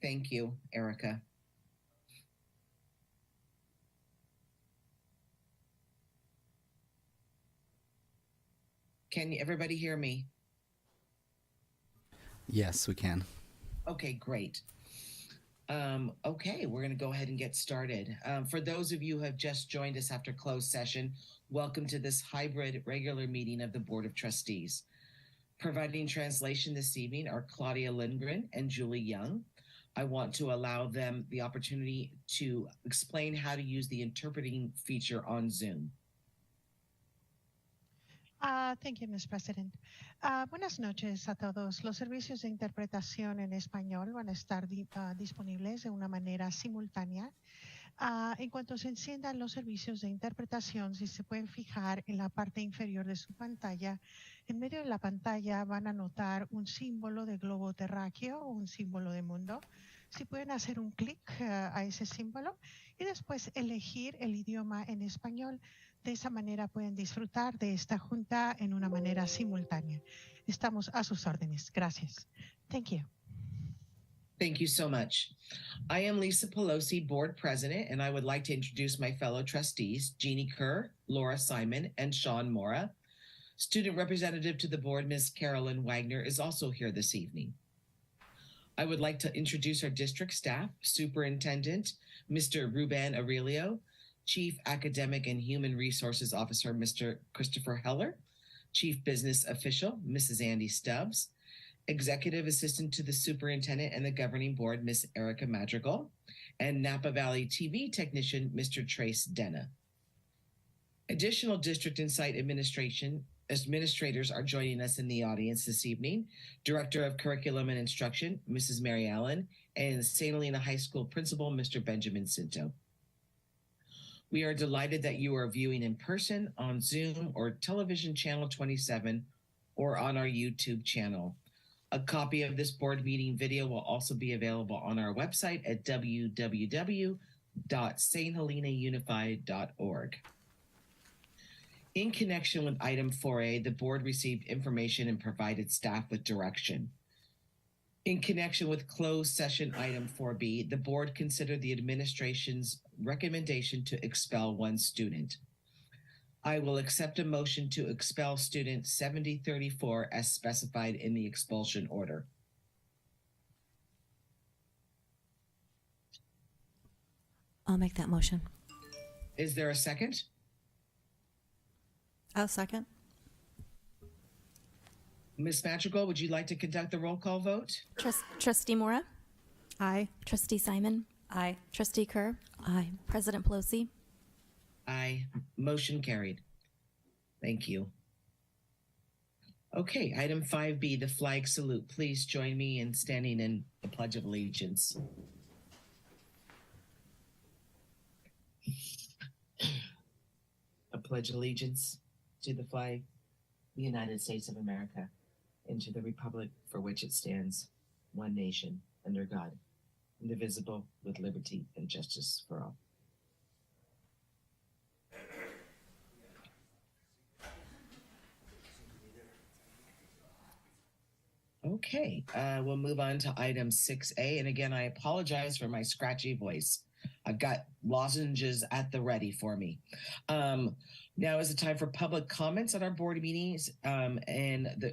Thank you, Erica. Can everybody hear me? Yes, we can. Okay, great. Okay, we're going to go ahead and get started. For those of you who have just joined us after closed session, welcome to this hybrid regular meeting of the Board of Trustees. Providing translation this evening are Claudia Lindgren and Julie Young. I want to allow them the opportunity to explain how to use the interpreting feature on Zoom. Thank you, Ms. President. Buenas noches a todos. Los servicios de interpretación en español van a estar disponibles de una manera simultánea. En cuanto se enciendan los servicios de interpretación, si se pueden fijar en la parte inferior de su pantalla, en medio de la pantalla van a notar un símbolo de globo terráqueo o un símbolo de mundo. Si pueden hacer un clic a ese símbolo y después elegir el idioma en español, de esa manera pueden disfrutar de esta junta en una manera simultánea. Estamos a sus órdenes. Gracias. Thank you. Thank you so much. I am Lisa Pelosi, Board President, and I would like to introduce my fellow trustees, Jeannie Kerr, Laura Simon, and Sean Mora. Student representative to the board, Ms. Carolyn Wagner, is also here this evening. I would like to introduce our district staff, Superintendent, Mr. Ruben Aurelio, Chief Academic and Human Resources Officer, Mr. Christopher Heller, Chief Business Official, Mrs. Andy Stubbs, Executive Assistant to the Superintendent and the Governing Board, Ms. Erica Madrigal, and Napa Valley TV Technician, Mr. Trace Denna. Additional district and site administrators are joining us in the audience this evening. Director of Curriculum and Instruction, Mrs. Mary Allen, and St. Helena High School Principal, Mr. Benjamin Cinto. We are delighted that you are viewing in person on Zoom or television channel 27 or on our YouTube channel. A copy of this board meeting video will also be available on our website at www.sthenelenaunified.org. In connection with item 4A, the board received information and provided staff with direction. In connection with closed session item 4B, the board considered the administration's recommendation to expel one student. I will accept a motion to expel student 7034 as specified in the expulsion order. I'll make that motion. Is there a second? I'll second. Ms. Madrigal, would you like to conduct the roll call vote? Trustee Mora? Aye. Trustee Simon? Aye. Trustee Kerr? Aye. President Pelosi? Aye. Motion carried. Thank you. Okay, item 5B, the flag salute. Please join me in standing in the Pledge of Allegiance. I pledge allegiance to the flag, the United States of America, and to the republic for which it stands, one nation, under God, indivisible, with liberty and justice for all. Okay, we'll move on to item 6A. And again, I apologize for my scratchy voice. I've got lozenges at the ready for me. Now is the time for public comments at our board meetings.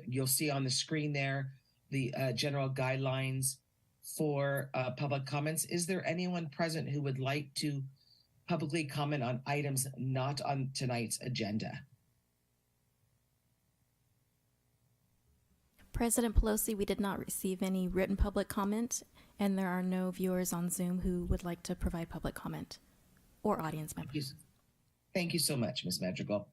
You'll see on the screen there the general guidelines for public comments. Is there anyone present who would like to publicly comment on items not on tonight's agenda? President Pelosi, we did not receive any written public comment, and there are no viewers on Zoom who would like to provide public comment or audience members. Thank you so much, Ms. Madrigal.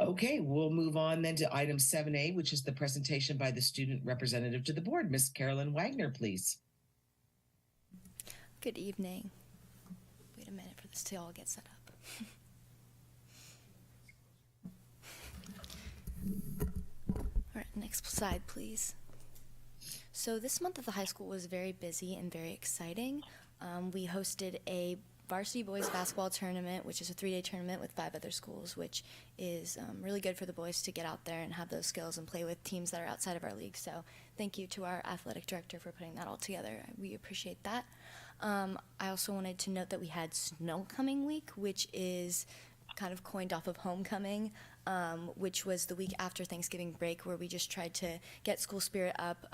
Okay, we'll move on then to item 7A, which is the presentation by the student representative to the board. Ms. Carolyn Wagner, please. Good evening. Wait a minute for this to all get set up. All right, next slide, please. So this month at the high school was very busy and very exciting. We hosted a varsity boys basketball tournament, which is a 3-day tournament with 5 other schools, which is really good for the boys to get out there and have those skills and play with teams that are outside of our league. So thank you to our athletic director for putting that all together. We appreciate that. I also wanted to note that we had Snow Coming Week, which is kind of coined off of homecoming, which was the week after Thanksgiving break, where we just tried to get school spirit up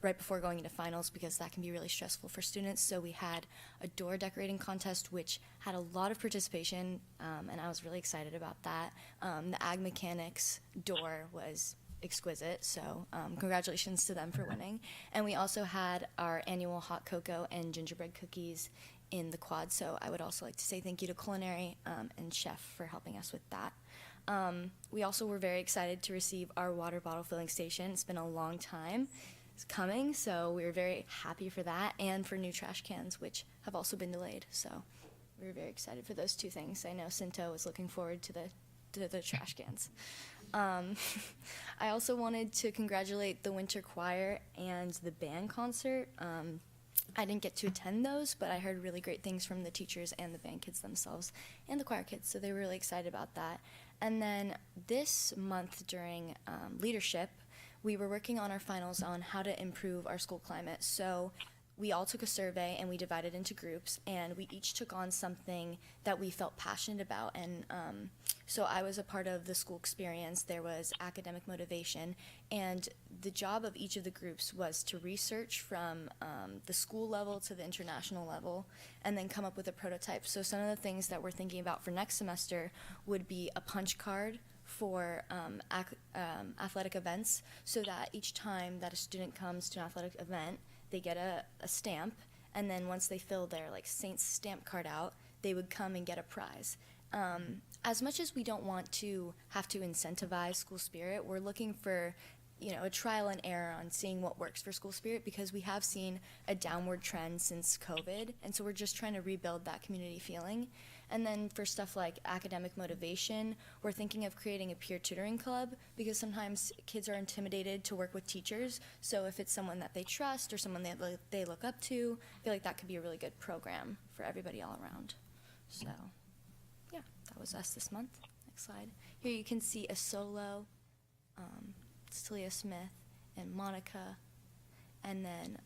right before going into finals, because that can be really stressful for students. So we had a door decorating contest, which had a lot of participation, and I was really excited about that. The Ag Mechanics door was exquisite, so congratulations to them for winning. And we also had our annual hot cocoa and gingerbread cookies in the quad, so I would also like to say thank you to Culinary and Chef for helping us with that. We also were very excited to receive our water bottle filling station. It's been a long time coming, so we were very happy for that, and for new trash cans, which have also been delayed, so we were very excited for those two things. I know Cinto is looking forward to the trash cans. I also wanted to congratulate the winter choir and the band concert. I didn't get to attend those, but I heard really great things from the teachers and the band kids themselves and the choir kids, so they were really excited about that. And then this month during leadership, we were working on our finals on how to improve our school climate. So we all took a survey and we divided into groups, and we each took on something that we felt passionate about. And so I was a part of the school experience. There was academic motivation, and the job of each of the groups was to research from the school level to the international level, and then come up with a prototype. So some of the things that we're thinking about for next semester would be a punch card for athletic events, so that each time that a student comes to an athletic event, they get a stamp, and then once they fill their Saints stamp card out, they would come and get a prize. As much as we don't want to have to incentivize school spirit, we're looking for a trial and error on seeing what works for school spirit, because we have seen a downward trend since COVID, and so we're just trying to rebuild that community feeling. And then for stuff like academic motivation, we're thinking of creating a peer tutoring club, because sometimes kids are intimidated to work with teachers. So if it's someone that they trust or someone that they look up to, I feel like that could be a really good program for everybody all around. So yeah, that was us this month. Next slide. Here you can see a solo, Celia Smith and Monica, and then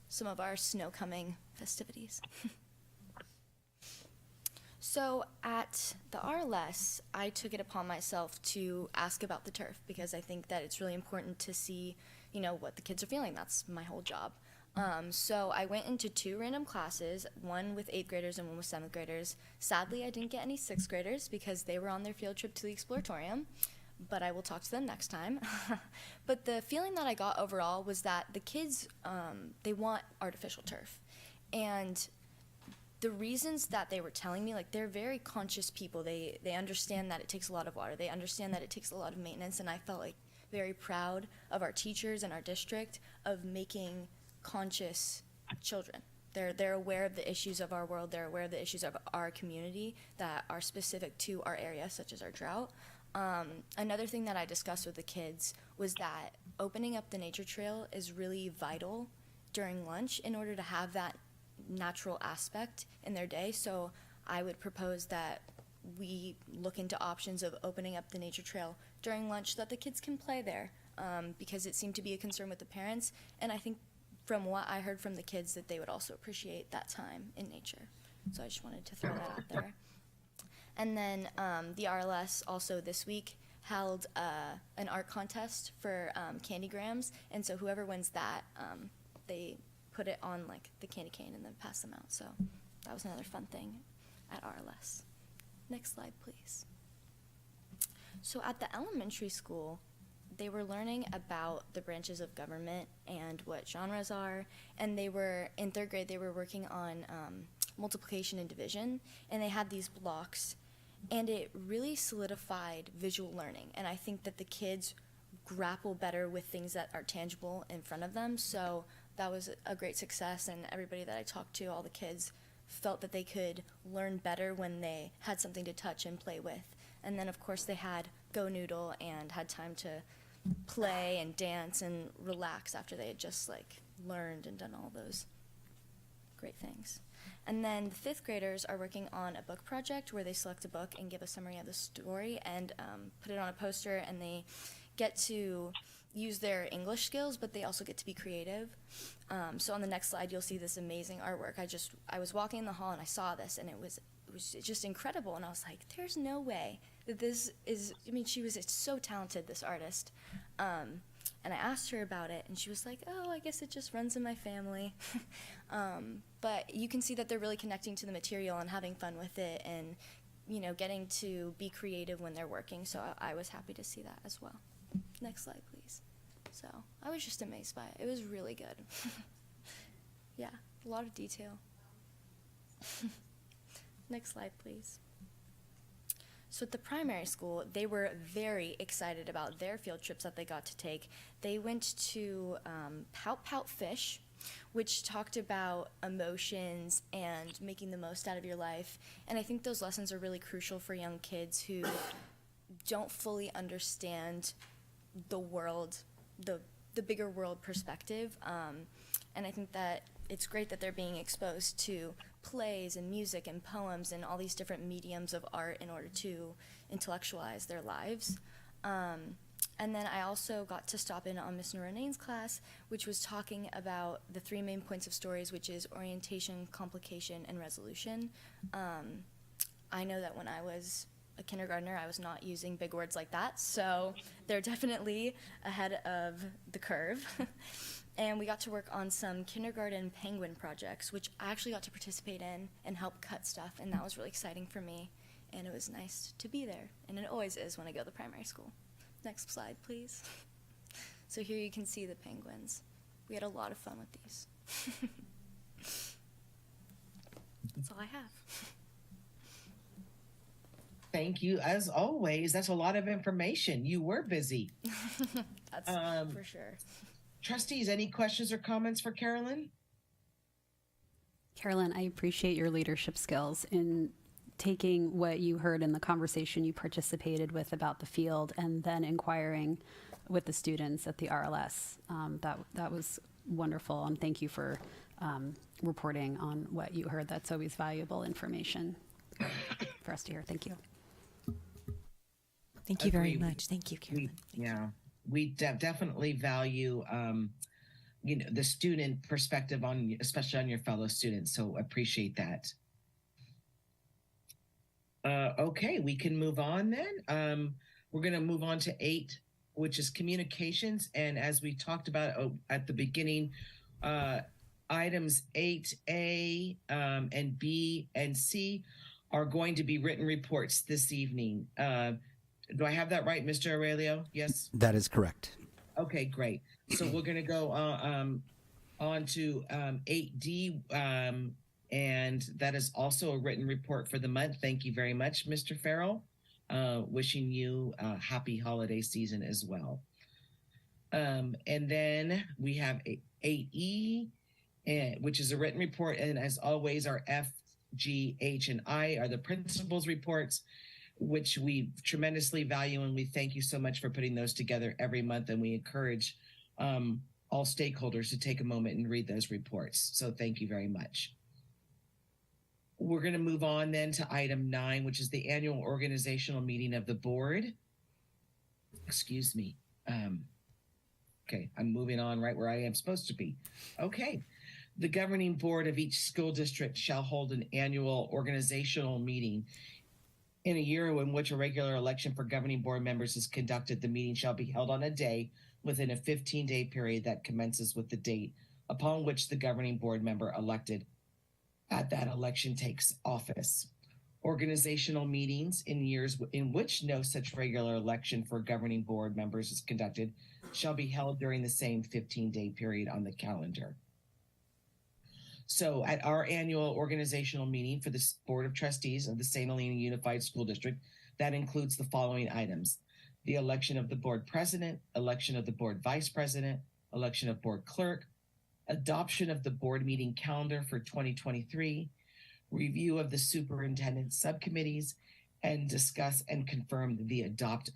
some of our snow coming festivities. So at the RLS, I took it upon myself to ask about the turf, because I think that it's really important to see, what the kids are feeling. That's my whole job. So I went into 2 random classes, one with 8th graders and one with 7th graders. Sadly, I didn't get any 6th graders because they were on their field trip to the Exploratorium, but I will talk to them next time. But the feeling that I got overall was that the kids, they want artificial turf. And the reasons that they were telling me, they're very conscious people. They understand that it takes a lot of water. They understand that it takes a lot of maintenance, and I felt very proud of our teachers and our district of making conscious children. They're aware of the issues of our world. They're aware of the issues of our community that are specific to our area, such as our drought. Another thing that I discussed with the kids was that opening up the nature trail is really vital during lunch in order to have that natural aspect in their day. So I would propose that we look into options of opening up the nature trail during lunch so that the kids can play there, because it seemed to be a concern with the parents, and I think from what I heard from the kids that they would also appreciate that time in nature. So I just wanted to throw that out there. And then the RLS also this week held an art contest for candygrams, and so whoever wins that, they put it on the candy cane and then pass them out. So that was another fun thing at RLS. Next slide, please. So at the elementary school, they were learning about the branches of government and what genres are, and they were, in 3rd grade, they were working on multiplication and division, and they had these blocks, and it really solidified visual learning, and I think that the kids grapple better with things that are tangible in front of them. So that was a great success, and everybody that I talked to, all the kids, felt that they could learn better when they had something to touch and play with. And then, of course, they had Go Noodle and had time to play and dance and relax after they had just learned and done all those. great things. And then the fifth graders are working on a book project where they select a book and give a summary of the story and put it on a poster, and they get to use their English skills, but they also get to be creative. So on the next slide, you'll see this amazing artwork. I was walking in the hall and I saw this, and it was just incredible. And I was like, there's no way that this is, I mean, it's so talented, this artist. And I asked her about it, and she was like, oh, I guess it just runs in my family. But you can see that they're really connecting to the material and having fun with it, and, you know, getting to be creative when they're working. So I was happy to see that as well. Next slide, please. So I was just amazed by it. It was really good. Yeah, a lot of detail. Next slide, please. So at the primary school, they were very excited about their field trips that they got to take. They went to Pout Pout Fish, which talked about emotions and making the most out of your life. And I think those lessons are really crucial for young kids who don't fully understand the world, the bigger world perspective. And I think that it's great that they're being exposed to plays and music and poems and all these different mediums of art in order to intellectualize their lives. And then I also got to stop in on Miss Norane's class, which was talking about the three main points of stories, which is orientation, complication, and resolution. I know that when I was a kindergartner, I was not using big words like that, so they're definitely ahead of the curve. And we got to work on some kindergarten penguin projects, which I actually got to participate in and help cut stuff, and that was really exciting for me, and it was nice to be there, and it always is when I go to primary school. Next slide, please. So here you can see the penguins. We had a lot of fun with these. That's all I have. Thank you. As always, that's a lot of information. You were busy. That's for sure. Trustees, any questions or comments for Carolyn? Carolyn, I appreciate your leadership skills in taking what you heard in the conversation you participated with about the field and then inquiring with the students at the RLS. That was wonderful, and thank you for reporting on what you heard. That's always valuable information for us to hear. Thank you. Thank you very much. Thank you, Carolyn. We definitely value, the student perspective especially on your fellow students. So appreciate that. Okay, we can move on then. We're going to move on to 8, which is communications. And as we talked about at the beginning, items 8A and B and C are going to be written reports this evening. Do I have that right, Mr. Aurelio? Yes? That is correct. Okay, great. So we're going to go on to 8D, and that is also a written report for the month. Thank you very much, Mr. Farrell. Wishing you a happy holiday season as well. And then we have 8E, which is a written report. And as always, our F, G, H, and I are the principal's reports, which we tremendously value, and we thank you so much for putting those together every month, and we encourage all stakeholders to take a moment and read those reports. So thank you very much. We're going to move on then to item 9, which is the annual organizational meeting of the board. Excuse me. Okay, I'm moving on right where I am supposed to be. Okay. The governing board of each school district shall hold an annual organizational meeting. In a year in which a regular election for governing board members is conducted, the meeting shall be held on a day within a 15-day period that commences with the date upon which the governing board member elected at that election takes office. Organizational meetings in years in which no such regular election for governing board members is conducted shall be held during the same 15-day period on the calendar. So at our annual organizational meeting for the Board of Trustees of the St. Helena Unified School District, that includes the following items: the election of the board president, election of the board vice president, election of board clerk, adoption of the board meeting calendar for 2023, review of the superintendent subcommittees, and discuss and confirm the adopt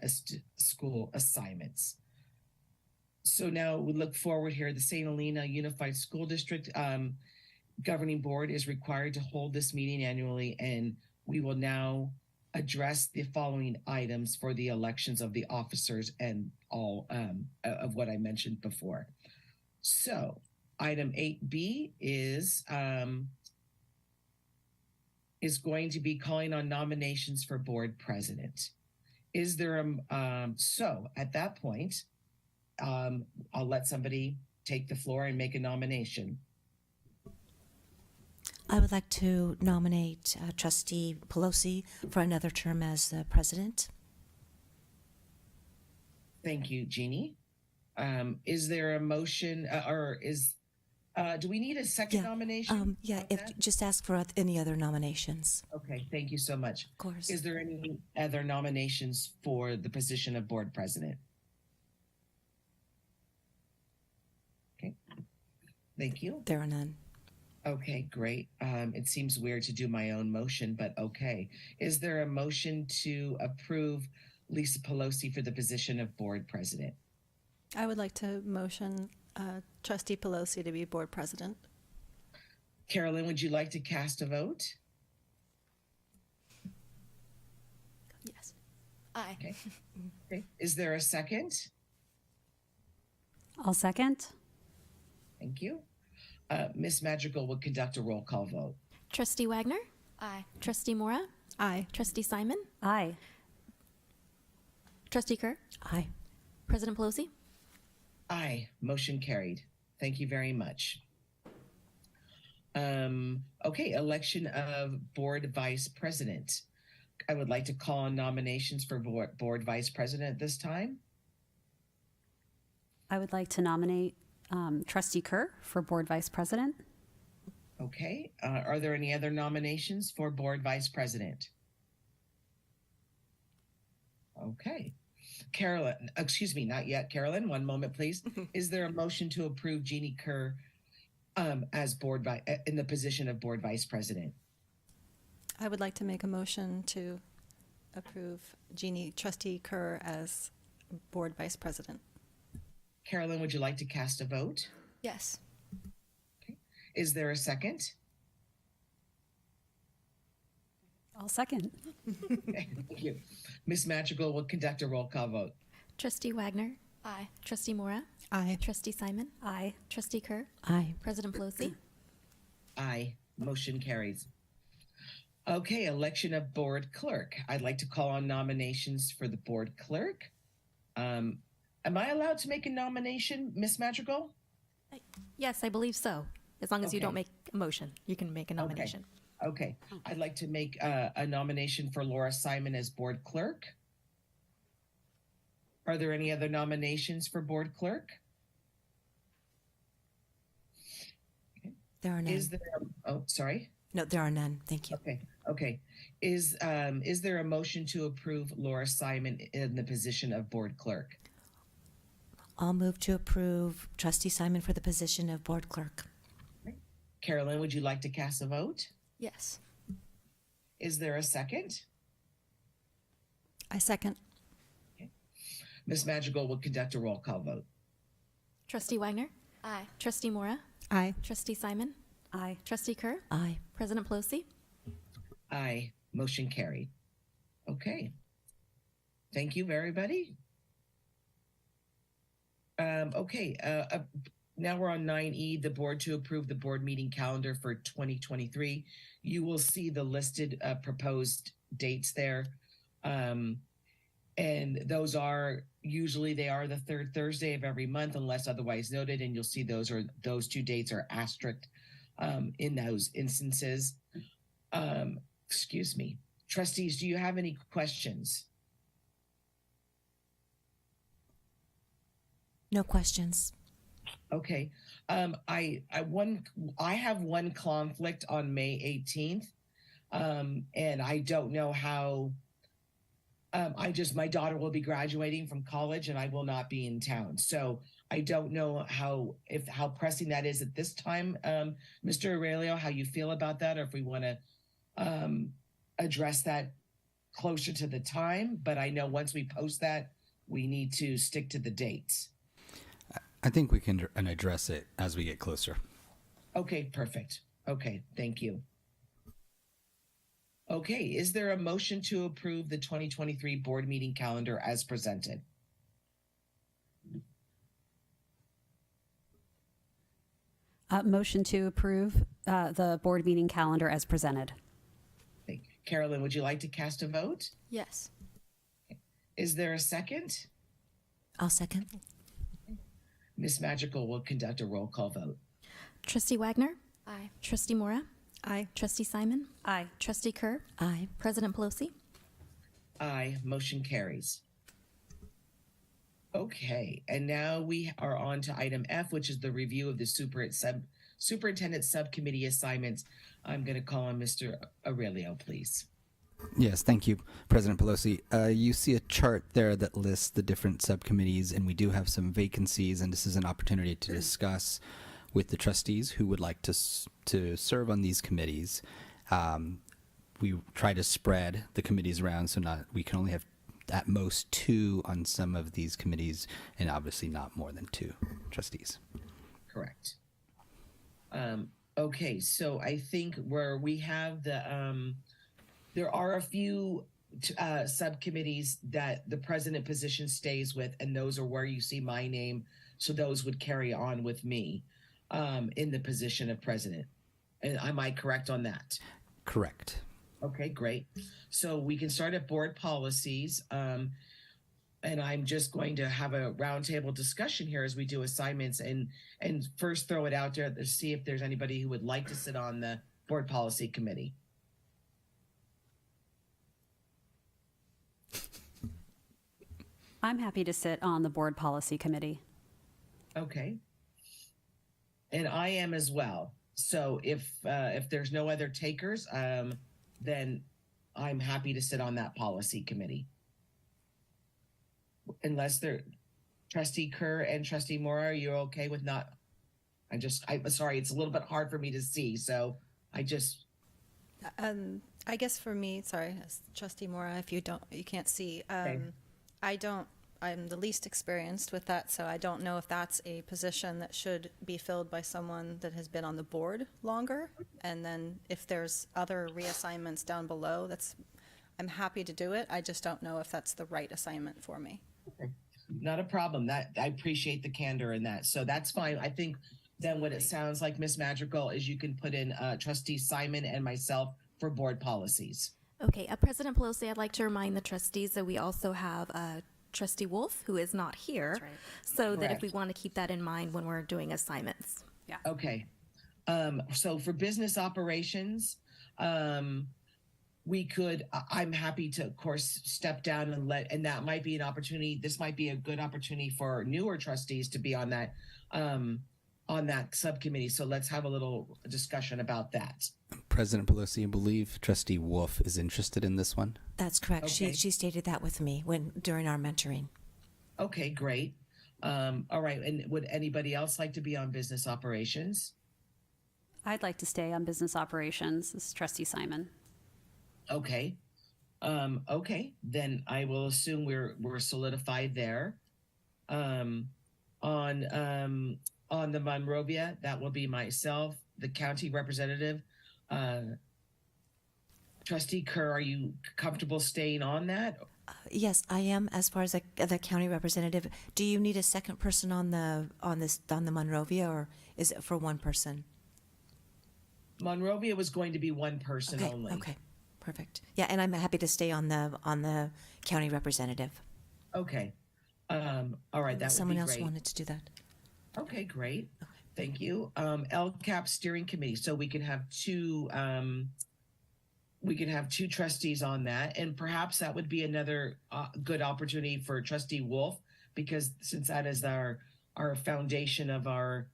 school assignments. So now we look forward here, the St. Helena Unified School District. governing board is required to hold this meeting annually, and we will now address the following items for the elections of the officers and all of what I mentioned before. So item 8B is going to be calling on nominations for board president. Is there so at that point, I'll let somebody take the floor and make a nomination. I would like to nominate Trustee Pelosi for another term as the president. Thank you, Jeannie. Is there a motion do we need a second nomination? Just ask for any other nominations. Okay, thank you so much. Of course. Is there any other nominations for the position of board president? Okay, thank you. There are none. Okay, great. It seems weird to do my own motion, but okay. Is there a motion to approve Lisa Pelosi for the position of board president? I would like to motion Trustee Pelosi to be board president. Carolyn, would you like to cast a vote? Yes. Aye. Okay. Okay. Is there a second? I'll second. Thank you. Ms. Madrigal will conduct a roll call vote. Trustee Wagner? Aye. Trustee Mora? Aye. Trustee Simon? Aye. Trustee Kerr? Aye. President Pelosi? Aye. Motion carried. Thank you very much. Okay, election of board vice president. I would like to call on nominations for board vice president at this time. I would like to nominate Trustee Kerr for board vice president. Okay. Are there any other nominations for board vice president? Okay. Carolyn, excuse me, not yet. Carolyn, one moment, please. Is there a motion to approve Jeannie Kerr as in the position of board vice president? I would like to make a motion to approve Trustee Kerr as board vice president. Carolyn, would you like to cast a vote? Yes. Okay. Is there a second? I'll second. Thank you. Ms. Madrigal will conduct a roll call vote. Trustee Wagner? Aye. Trustee Mora? Aye. Trustee Simon? Aye. Trustee Kerr? Aye. President Pelosi? Aye. Motion carries. Okay, election of board clerk. I'd like to call on nominations for the board clerk. Am I allowed to make a nomination, Ms. Madrigal? Yes, I believe so. As long as you Okay. don't make a motion, you can make a nomination. Okay. I'd like to make a nomination for Laura Simon as board clerk. Are there any other nominations for board clerk? There are none. Is there? Sorry. No, there are none. Thank you. Okay. Is there a motion to approve Laura Simon in the position of board clerk? I'll move to approve Trustee Simon for the position of board clerk. Carolyn, would you like to cast a vote? Yes. Is there a second? I second. Ms. Madrigal will conduct a roll call vote. Trustee Wagner? Aye. Trustee Mora? Aye. Trustee Simon? Aye. Trustee Kerr? Aye. President Pelosi? Aye. Motion carried. Okay. Thank you, everybody. Now we're on 9E, the board to approve the board meeting calendar for 2023. You will see the listed proposed dates there. And those are usually the third Thursday of every month unless otherwise noted. And you'll see those two dates are asterisked in those instances. Excuse me. Trustees, do you have any questions? No questions. Okay. I have one conflict on May 18th. And I don't know how my daughter will be graduating from college and I will not be in town. So I don't know how pressing that is at this time. Mr. Aurelio, how you feel about that, or if we want to address that closer to the time. But I know once we post that, we need to stick to the dates. I think we can address it as we get closer. Okay, perfect. Okay, thank you. Okay, is there a motion to approve the 2023 board meeting calendar as presented? Motion to approve the board meeting calendar as presented. Thank you. Carolyn, would you like to cast a vote? Yes. Is there a second? I'll second. Miss Magical will conduct a roll call vote. Trustee Wagner, Aye. Trustee Mora, Aye. Trustee Simon, Aye. Trustee Kerr, Aye. President Pelosi. Aye, motion carries. Okay, and now we are on to item F, which is the review of the superintendent subcommittee assignments. I'm going to call on Mr. Aurelio, please. Yes, thank you, President Pelosi. You see a chart there that lists the different subcommittees, and we do have some vacancies, and this is an opportunity to discuss with the trustees who would like to serve on these committees. We try to spread the committees around, so we can only have at most 2 on some of these committees, and obviously not more than 2 trustees. Correct. Okay, so I think where we have the there are a few subcommittees that the president position stays with, and those are where you see my name. So those would carry on with me in the position of president. And am I correct on that? Correct. Okay, great. So we can start at board policies. And I'm just going to have a roundtable discussion here as we do assignments and first throw it out there to see if there's anybody who would like to sit on the board policy committee. I'm happy to sit on the board policy committee. Okay. And I am as well. So if there's no other takers, then I'm happy to sit on that policy committee. Unless Trustee Kerr and Trustee Mora, are you okay with not? I'm sorry, it's a little bit hard for me to see. So I guess for me, sorry, as Trustee Mora, if you can't see, Okay. I'm the least experienced with that, so I don't know if that's a position that should be filled by someone that has been on the board longer. And then if there's other reassignments down below, I'm happy to do it. I just don't know if that's the right assignment for me. not a problem. That I appreciate the candor in that. So that's fine. I think then what it sounds like, Miss Madrigal, is you can put in Trustee Simon and myself for board policies. Okay, President Pelosi, I'd like to remind the trustees that we also have Trustee Wolf, who is not here, That's right. so that if we Correct. want to keep that in mind when we're doing assignments. Yeah. Okay. So for business operations, we could, I'm happy to, of course, step down and that might be an opportunity. This might be a good opportunity for newer trustees to be on that subcommittee. So let's have a little discussion about that. President Pelosi, I believe Trustee Wolf is interested in this one. That's correct. Okay. She stated that with me during our mentoring. Okay, great. All right. And would anybody else like to be on business operations? I'd like to stay on business operations. This is Trustee Simon. Okay. Okay. Then I will assume we're solidified there. On the Monrovia, that will be myself, the county representative. Trustee Kerr, are you comfortable staying on that? Yes, I am. As far as the county representative, do you need a second person on the Monrovia, or is it for one person? Monrovia was going to be one person Okay. only. Okay. Perfect. Yeah, and I'm happy to stay on the county representative. Okay. All right. That Someone would be else great. wanted to do that. Okay, great. Thank you. LCAP steering committee. So we can have two trustees on that, and perhaps that would be another good opportunity for Trustee Wolf, because since that is our foundation of our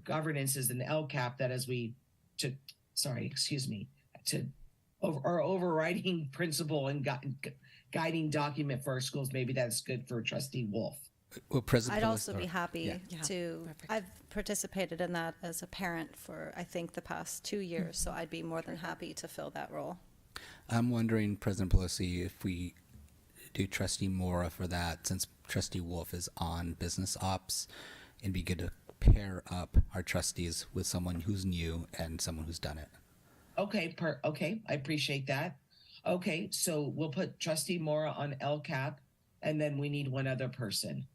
governance is an LCAP, that as our overriding principle and guiding document for our schools. Maybe that's good for Trustee Wolf. Well, President I'd Pelosi- also be happy Yeah. to, Perfect. I've participated in that as a parent for, I think, the past 2 years, so I'd be more than happy to fill that role. I'm wondering, President Pelosi, if we do Trustee Mora for that, since Trustee Wolf is on business ops, it'd be good to pair up our trustees with someone who's new and someone who's done it. Okay, okay, I appreciate that. Okay, so we'll put Trustee Mora on LCAP, and then we need one other person.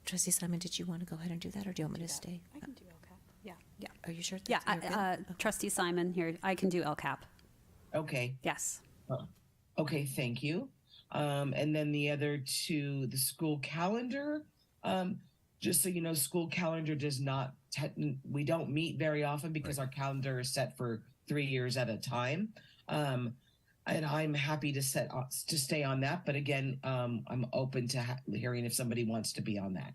Trustee Simon, did you want to go ahead and do that, or do you want me to stay? I can do LCAP. Yeah. Yeah. Are you sure? Yeah. You're good? Trustee Simon here. I can do LCAP. Okay. Yes. Okay, thank you. And then the other two, the school calendar. Just so you know, school calendar does not, we don't meet very often because our calendar is set for 3 years at a time. And I'm happy to stay on that. But again, I'm open to hearing if somebody wants to be on that.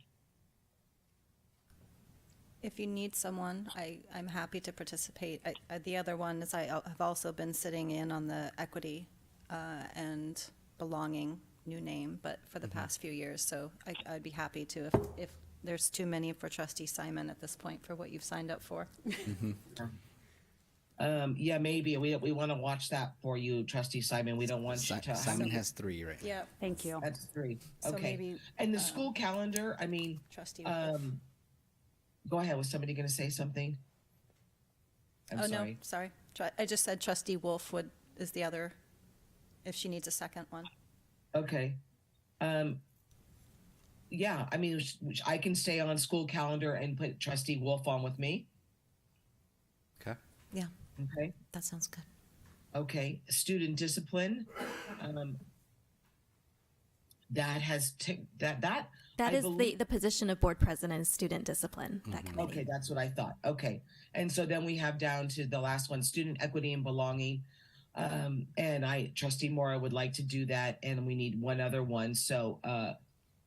If you need someone, I'm happy to participate. The other one is I have also been sitting in on the equity and belonging, new name, but for the past few years. So I'd be happy to if there's too many for Trustee Simon at this point for what you've signed up for. Yeah, maybe we want to watch that for you, Trustee Simon. We don't want you to. Simon has 3 right now. Yeah. Thank you. That's 3. So Okay. maybe, And the school calendar, I mean, Trustee Wolf. go ahead. Was somebody going to say something? I'm sorry. No, sorry. I just said Trustee Wolf is the other, if she needs a second one. Okay. Yeah, I mean, I can stay on school calendar and put Trustee Wolf on with me. Okay. Yeah, Okay. that sounds good. Okay. Student discipline. That has that That I is believe- the position of board president is student discipline, that committee. Okay, that's what I thought. Okay. And so then we have down to the last one, student equity and belonging. And Trustee Mora would like to do that, and we need one other one. So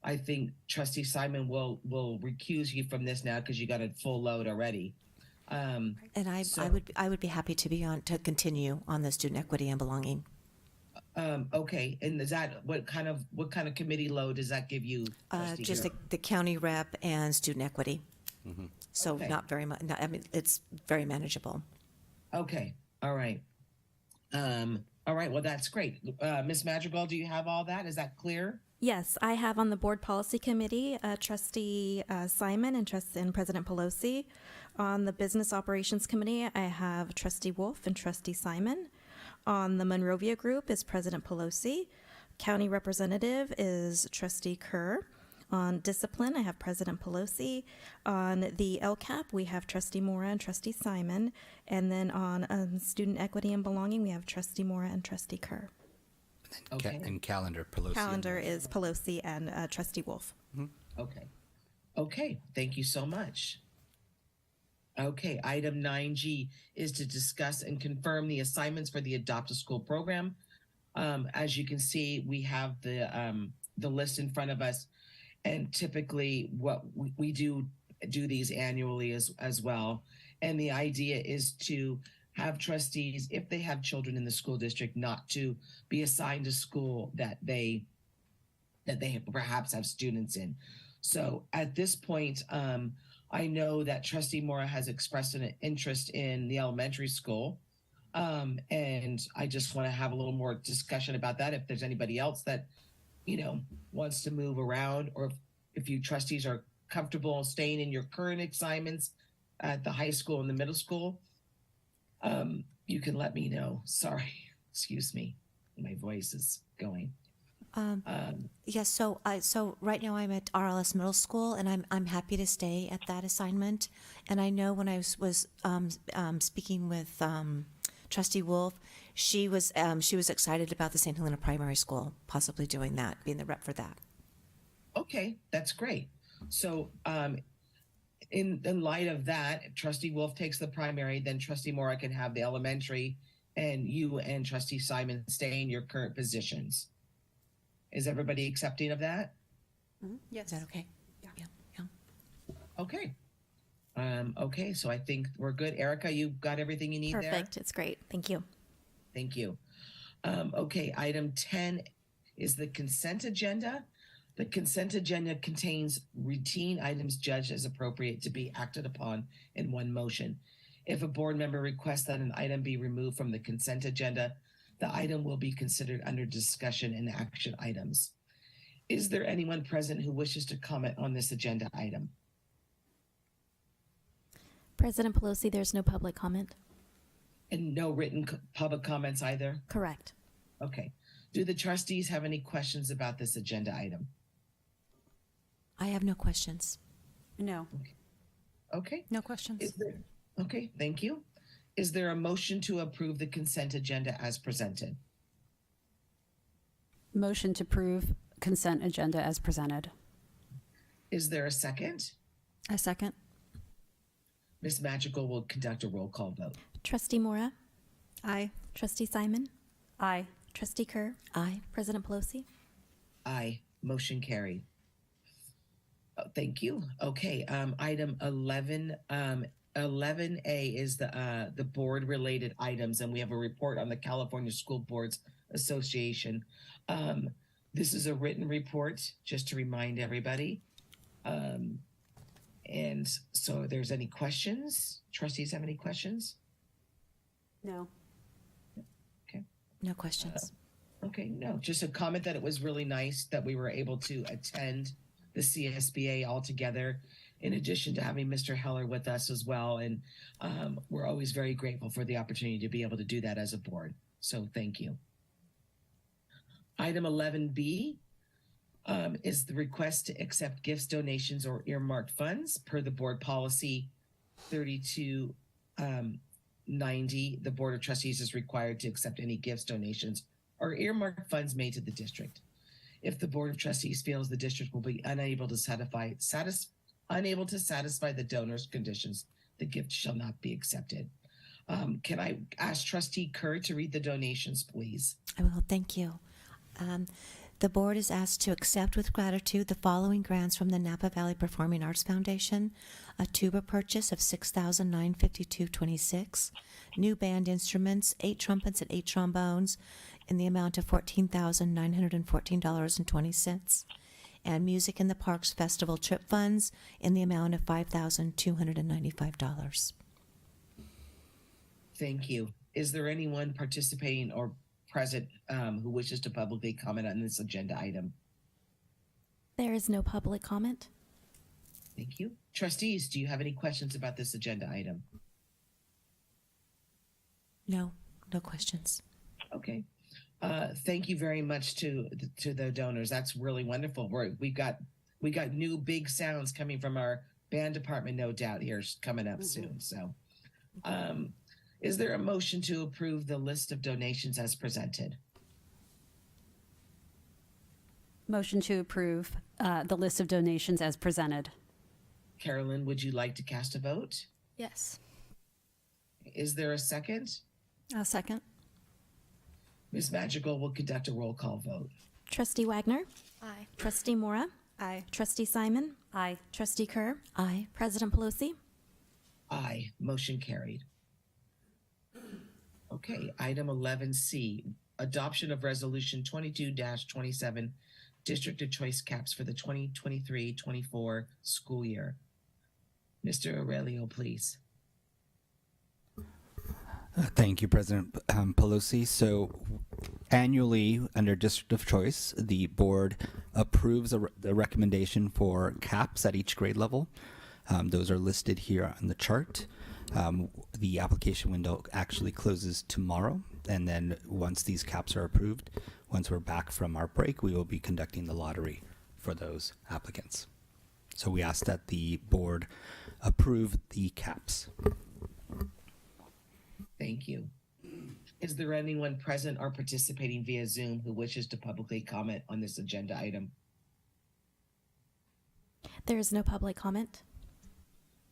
I think Trustee Simon will recuse you from this now because you got a full load already. And I So- would be happy to continue on the student equity and belonging. Okay, and is that what kind of committee load does that give you? Trustee Just Garrett? the county rep and student equity. So Okay. not very much. I mean, it's very manageable. Okay, all right. All right, well, that's great. Ms. Madrigal, do you have all that? Is that clear? Yes, I have on the board policy committee Trustee Simon and President Pelosi. On the business operations committee, I have Trustee Wolf and Trustee Simon. On the Monrovia group is President Pelosi. County representative is Trustee Kerr. On discipline, I have President Pelosi. On the LCAP, we have Trustee Mora and Trustee Simon. And then on student equity and belonging, we have Trustee Mora and Trustee Kerr. Okay. And calendar, Pelosi. Calendar is Pelosi and Trustee Wolf. Okay. Okay, thank you so much. Okay, item 9G is to discuss and confirm the assignments for the Adopt a School program. As you can see, we have the list in front of us, and typically what we do these annually as well. And the idea is to have trustees, if they have children in the school district, not to be assigned a school that they perhaps have students in. So at this point, I know that Trustee Mora has expressed an interest in the elementary school. And I just want to have a little more discussion about that. If there's anybody else that, wants to move around, or if you trustees are comfortable staying in your current assignments at the high school and the middle school, you can let me know. Sorry, excuse me. My voice is going. Yes. So right now I'm at RLS Middle School, and I'm happy to stay at that assignment. And I know when I was speaking with Trustee Wolf, she was excited about the St. Helena Primary School possibly doing that, being the rep for that. Okay, that's great. So in light of that, if Trustee Wolf takes the primary, then Trustee Mora can have the elementary, and you and Trustee Simon stay in your current positions. Is everybody accepting of that? Yes. Is that okay? Yeah. Okay. Okay, so I think we're good. Erica, you got everything you need there? Perfect. It's great. Thank you. Thank you. Okay, item 10 is the consent agenda. The consent agenda contains routine items judged as appropriate to be acted upon in one motion. If a board member requests that an item be removed from the consent agenda, the item will be considered under discussion and action items. Is there anyone present who wishes to comment on this agenda item? President Pelosi, there's no public comment. And no written public comments either? Correct. Okay. Do the trustees have any questions about this agenda item? I have no questions. No. Okay. No questions. Okay, thank you. Is there a motion to approve the consent agenda as presented? Motion to approve consent agenda as presented. Is there a second? I second. Ms. Magical will conduct a roll call vote. Trustee Mora, Aye. Trustee Simon, Aye. Trustee Kerr, Aye. President Pelosi. Aye, motion carried. Thank you. Okay, item 11, 11A is the board-related items, and we have a report on the California School Boards Association. This is a written report, just to remind everybody. And so if there's any questions, trustees have any questions? No. No questions. Okay, no, just a comment that it was really nice that we were able to attend the CSBA all together, in addition to having Mr. Heller with us as well. And we're always very grateful for the opportunity to be able to do that as a board. So thank you. Item 11B is the request to accept gifts, donations, or earmarked funds per the board policy 3290. The Board of Trustees is required to accept any gifts, donations, or earmarked funds made to the district. If the Board of Trustees feels the district will be unable to satisfy the donor's conditions, the gift shall not be accepted. Can I ask Trustee Kerr to read the donations, please? I will. Thank you. The board is asked to accept with gratitude the following grants from the Napa Valley Performing Arts Foundation: a tuba purchase of $6,952.26, new band instruments, 8 trumpets and 8 trombones in the amount of $14,914.20, and Music in the Parks Festival trip funds in the amount of $5,295. Thank you. Is there anyone participating or present who wishes to publicly comment on this agenda item? There is no public comment. Thank you. Trustees, do you have any questions about this agenda item? No questions. Okay. Thank you very much to the donors. That's really wonderful. We got new big sounds coming from our band department, no doubt, here coming up soon. So, is there a motion to approve the list of donations as presented? Motion to approve the list of donations as presented. Carolyn, would you like to cast a vote? Yes. Is there a second? A second. Ms. Magical will conduct a roll call vote. Trustee Wagner, Aye. Trustee Mora, Aye. Trustee Simon, Aye. Trustee Kerr, Aye. President Pelosi. Aye, motion carried. Okay, item 11C, adoption of resolution 22-27, District of Choice caps for the 2023-24 school year. Mr. Aurelio, please. Thank you, President Pelosi. So annually, under District of Choice, the board approves the recommendation for caps at each grade level. Those are listed here on the chart. The application window actually closes tomorrow, and then once these caps are approved, once we're back from our break, we will be conducting the lottery for those applicants. So we ask that the board approve the caps. Thank you. Is there anyone present or participating via Zoom who wishes to publicly comment on this agenda item? There is no public comment.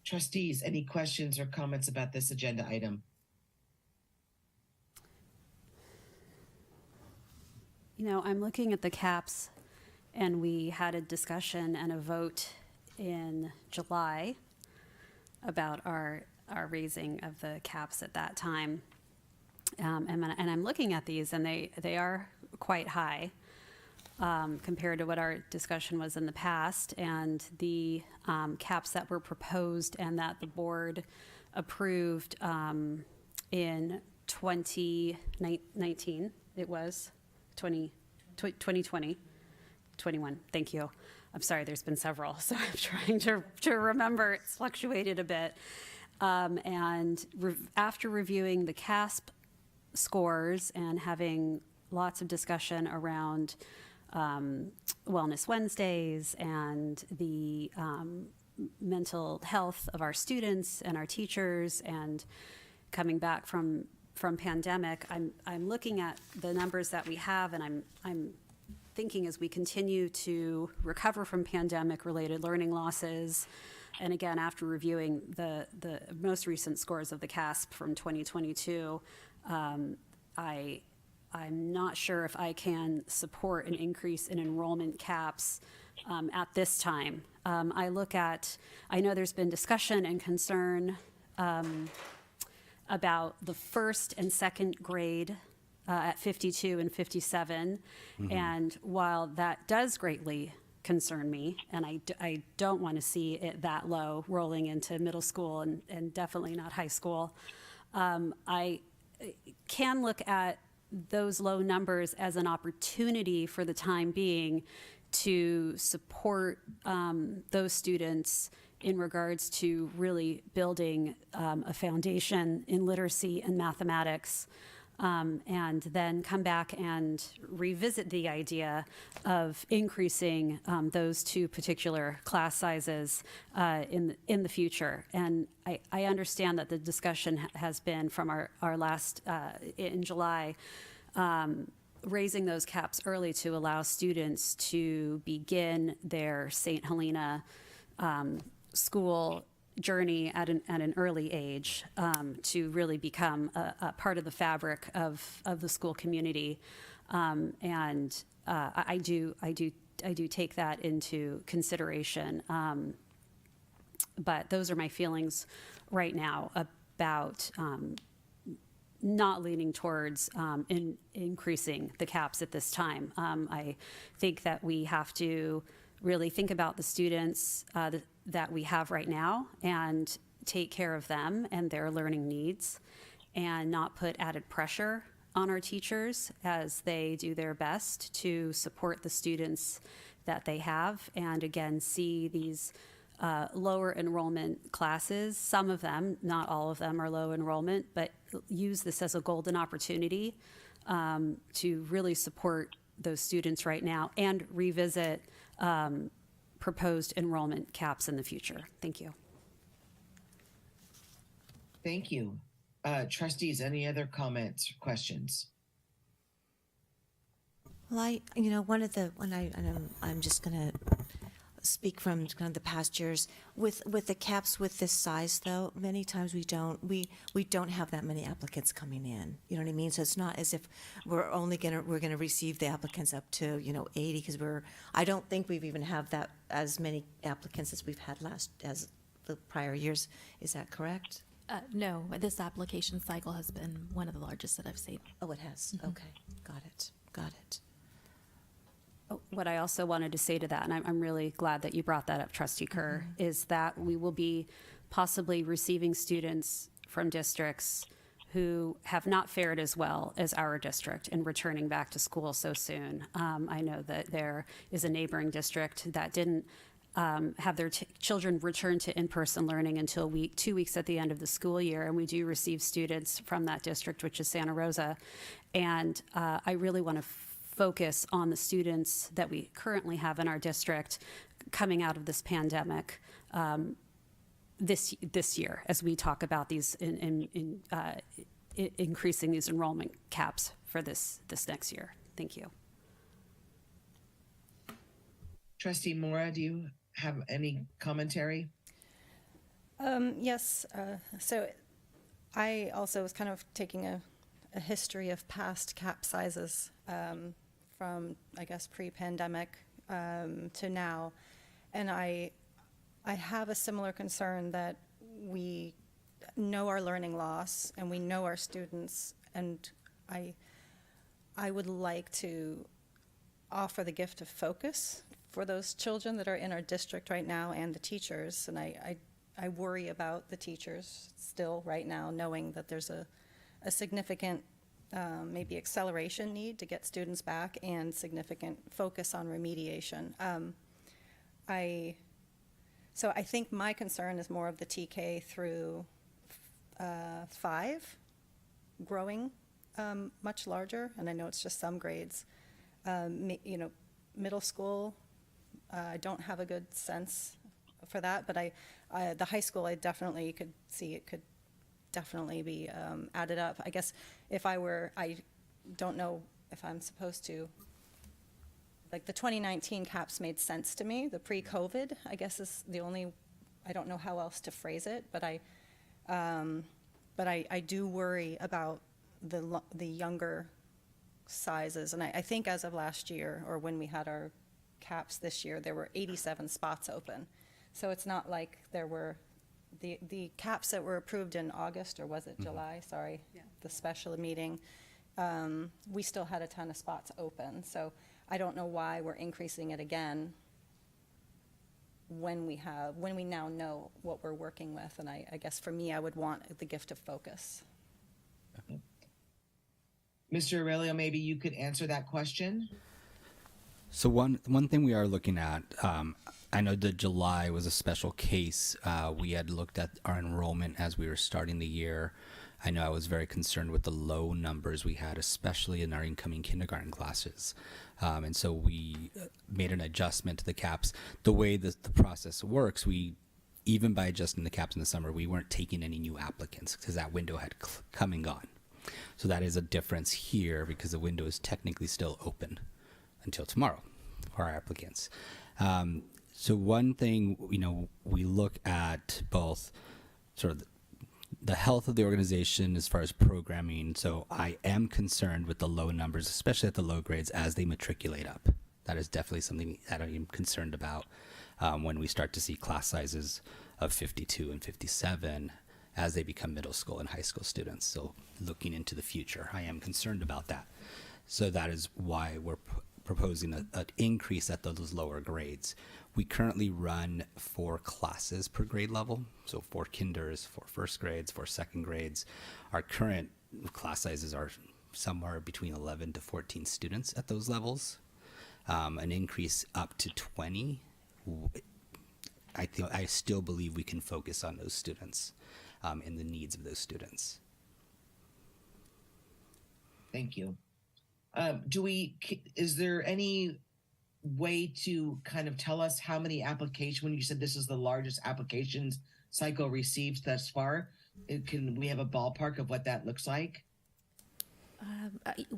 Trustees, any questions or comments about this agenda item? You know, I'm looking at the caps, and we had a discussion and a vote in July about our raising of the caps at that time. And I'm looking at these, and they are quite high compared to what our discussion was in the past. And the caps that were proposed and that the board approved in 2019, it was 2020, 21. Thank you. I'm sorry, there's been several, so I'm trying to remember. It's fluctuated a bit. After reviewing the CASP scores and having lots of discussion around Wellness Wednesdays and the mental health of our students and our teachers, and coming back from pandemic, I'm looking at the numbers that we have, and I'm thinking as we continue to recover from pandemic-related learning losses, and again, after reviewing the most recent scores of the CASP from 2022, I'm not sure if I can support an increase in enrollment caps at this time. I know there's been discussion and concern about the first and second grade at 52 and 57. And while that does greatly concern me, and I don't want to see it that low rolling into middle school and definitely not high school, I can look at those low numbers as an opportunity for the time being to support those students in regards to really building a foundation in literacy and mathematics, and then come back and revisit the idea of increasing those two particular class sizes in the future. And I understand that the discussion has been from our last, in July, raising those caps early to allow students to begin their St. Helena school journey at an early age, to really become a part of the fabric of the school community, and I do take that into consideration. But those are my feelings right now about not leaning towards increasing the caps at this time. I think that we have to really think about the students that we have right now and take care of them and their learning needs, and not put added pressure on our teachers as they do their best to support the students that they have. And again, see these lower enrollment classes. Some of them, not all of them, are low enrollment, but use this as a golden opportunity to really support those students right now and revisit proposed enrollment caps in the future. Thank you. Thank you. Trustees, any other comments or questions? Well, I'm just going to speak from kind of the past years with the caps with this size, though. Many times we don't have that many applicants coming in. You know what I mean? So it's not as if we're gonna receive the applicants up to 80, because I don't think we've even have that as many applicants as we've had as the prior years. Is that correct? No, this application cycle has been one of the largest that I've seen. Oh, it has. Mm-hmm. Okay, got it. What I also wanted to say to that, and I'm really glad that you brought that up, Trustee Kerr, is that we will be possibly receiving students from districts who have not fared as well as our district in returning back to school so soon. I know that there is a neighboring district that didn't have their children return to in-person learning until 2 weeks at the end of the school year, and we do receive students from that district, which is Santa Rosa. And I really want to focus on the students that we currently have in our district coming out of this pandemic this year, as we talk about these increasing these enrollment caps for this next year. Thank you. Trustee Mora, do you have any commentary? Yes. So I also was kind of taking a history of past cap sizes from, I guess, pre-pandemic to now. And I have a similar concern that we know our learning loss and we know our students, and I would like to offer the gift of focus for those children that are in our district right now and the teachers. And I worry about the teachers still right now, knowing that there's a significant maybe acceleration need to get students back and significant focus on remediation. So I think my concern is more of the TK through 5 growing much larger, and I know it's just some grades. Middle school, I don't have a good sense for that, but the high school, I definitely could see it could definitely be added up. I guess I don't know if I'm supposed to, like the 2019 caps made sense to me. The pre-COVID, I guess, is the only, I don't know how else to phrase it, but I do worry about the younger sizes. And I think as of last year, or when we had our caps this year, there were 87 spots open. So it's not like there were the caps that were approved in August, or was it July? Sorry, the special meeting. We still had a ton of spots open. So I don't know why we're increasing it again when we now know what we're working with. And I guess for me, I would want the gift of focus. Mr. Aurelio, maybe you could answer that question. So one thing we are looking at, I know that July was a special case. We had looked at our enrollment as we were starting the year. I know I was very concerned with the low numbers we had, especially in our incoming kindergarten classes. And so we made an adjustment to the caps. The way the process works, even by adjusting the caps in the summer, we weren't taking any new applicants because that window had come and gone. So that is a difference here because the window is technically still open until tomorrow for our applicants. So one thing, we look at both sort of the health of the organization as far as programming. So I am concerned with the low numbers, especially at the low grades as they matriculate up. That is definitely something that I am concerned about when we start to see class sizes of 52 and 57 as they become middle school and high school students. So looking into the future, I am concerned about that. So that is why we're proposing an increase at those lower grades. We currently run 4 classes per grade level, so 4 kinders, 4 first grades, 4 second grades. Our current class sizes are somewhere between 11 to 14 students at those levels. An increase up to 20. I still believe we can focus on those students and the needs of those students. Thank you. Is there any way to kind of tell us how many applications, when you said this is the largest applications cycle received thus far, can we have a ballpark of what that looks like?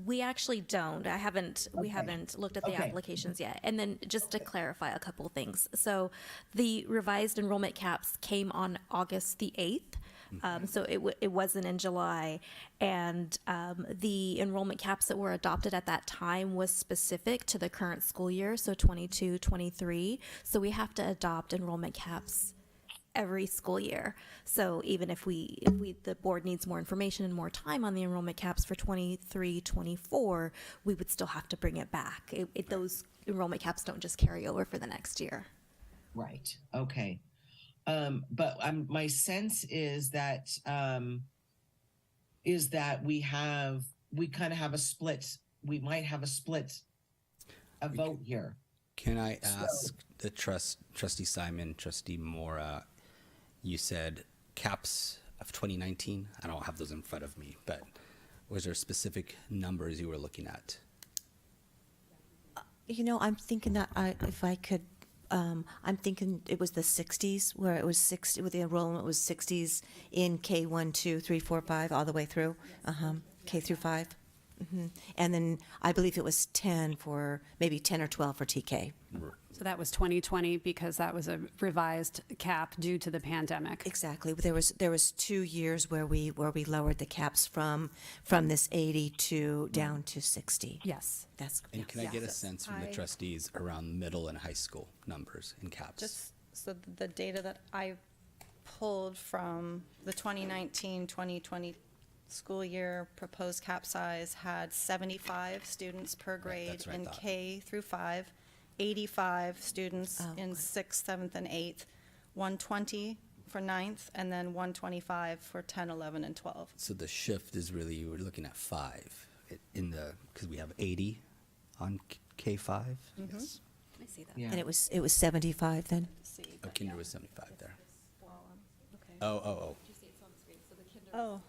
We actually don't. We haven't looked at the Okay. applications yet. And then just to clarify a couple things. So the revised enrollment caps came on August the 8th. So it wasn't in July. And the enrollment caps that were adopted at that time was specific to the current school year, so 22-23. So we have to adopt enrollment caps every school year. So even if the board needs more information and more time on the enrollment caps for 23-24, we would still have to bring it back. Those enrollment caps don't just carry over for the next year. Right. Okay. But my sense is that we kind of have a split. We might have a vote here. Can I ask the Trustee Simon, Trustee Mora, you said caps of 2019. I don't have those in front of me, but was there specific numbers you were looking at? I'm thinking that if I could, I'm thinking it was the 60s, where it was 60, with the enrollment was 60s in K1, 2, 3, 4, 5, all the way through, K through 5. And then I believe it was 10 or 12 for TK. So that was 2020 because that was a revised cap due to the pandemic. Exactly. There was 2 years where we lowered the caps from this 80 to down to 60. Yes. And can I get a sense from the trustees around middle and high school numbers and caps? Just so the data that I pulled from the 2019-2020 school year proposed cap size had 75 students per grade that's what I in thought. K through 5, 85 students in 6th, 7th, and 8th, 120 for ninth, and then 125 for 10, 11, and 12. So the shift is really, we're looking at 5 because we have 80 on K5. Yes. I see that. Yeah. And it was 75 then? Oh, kinder was 75 there. Oh. Oh,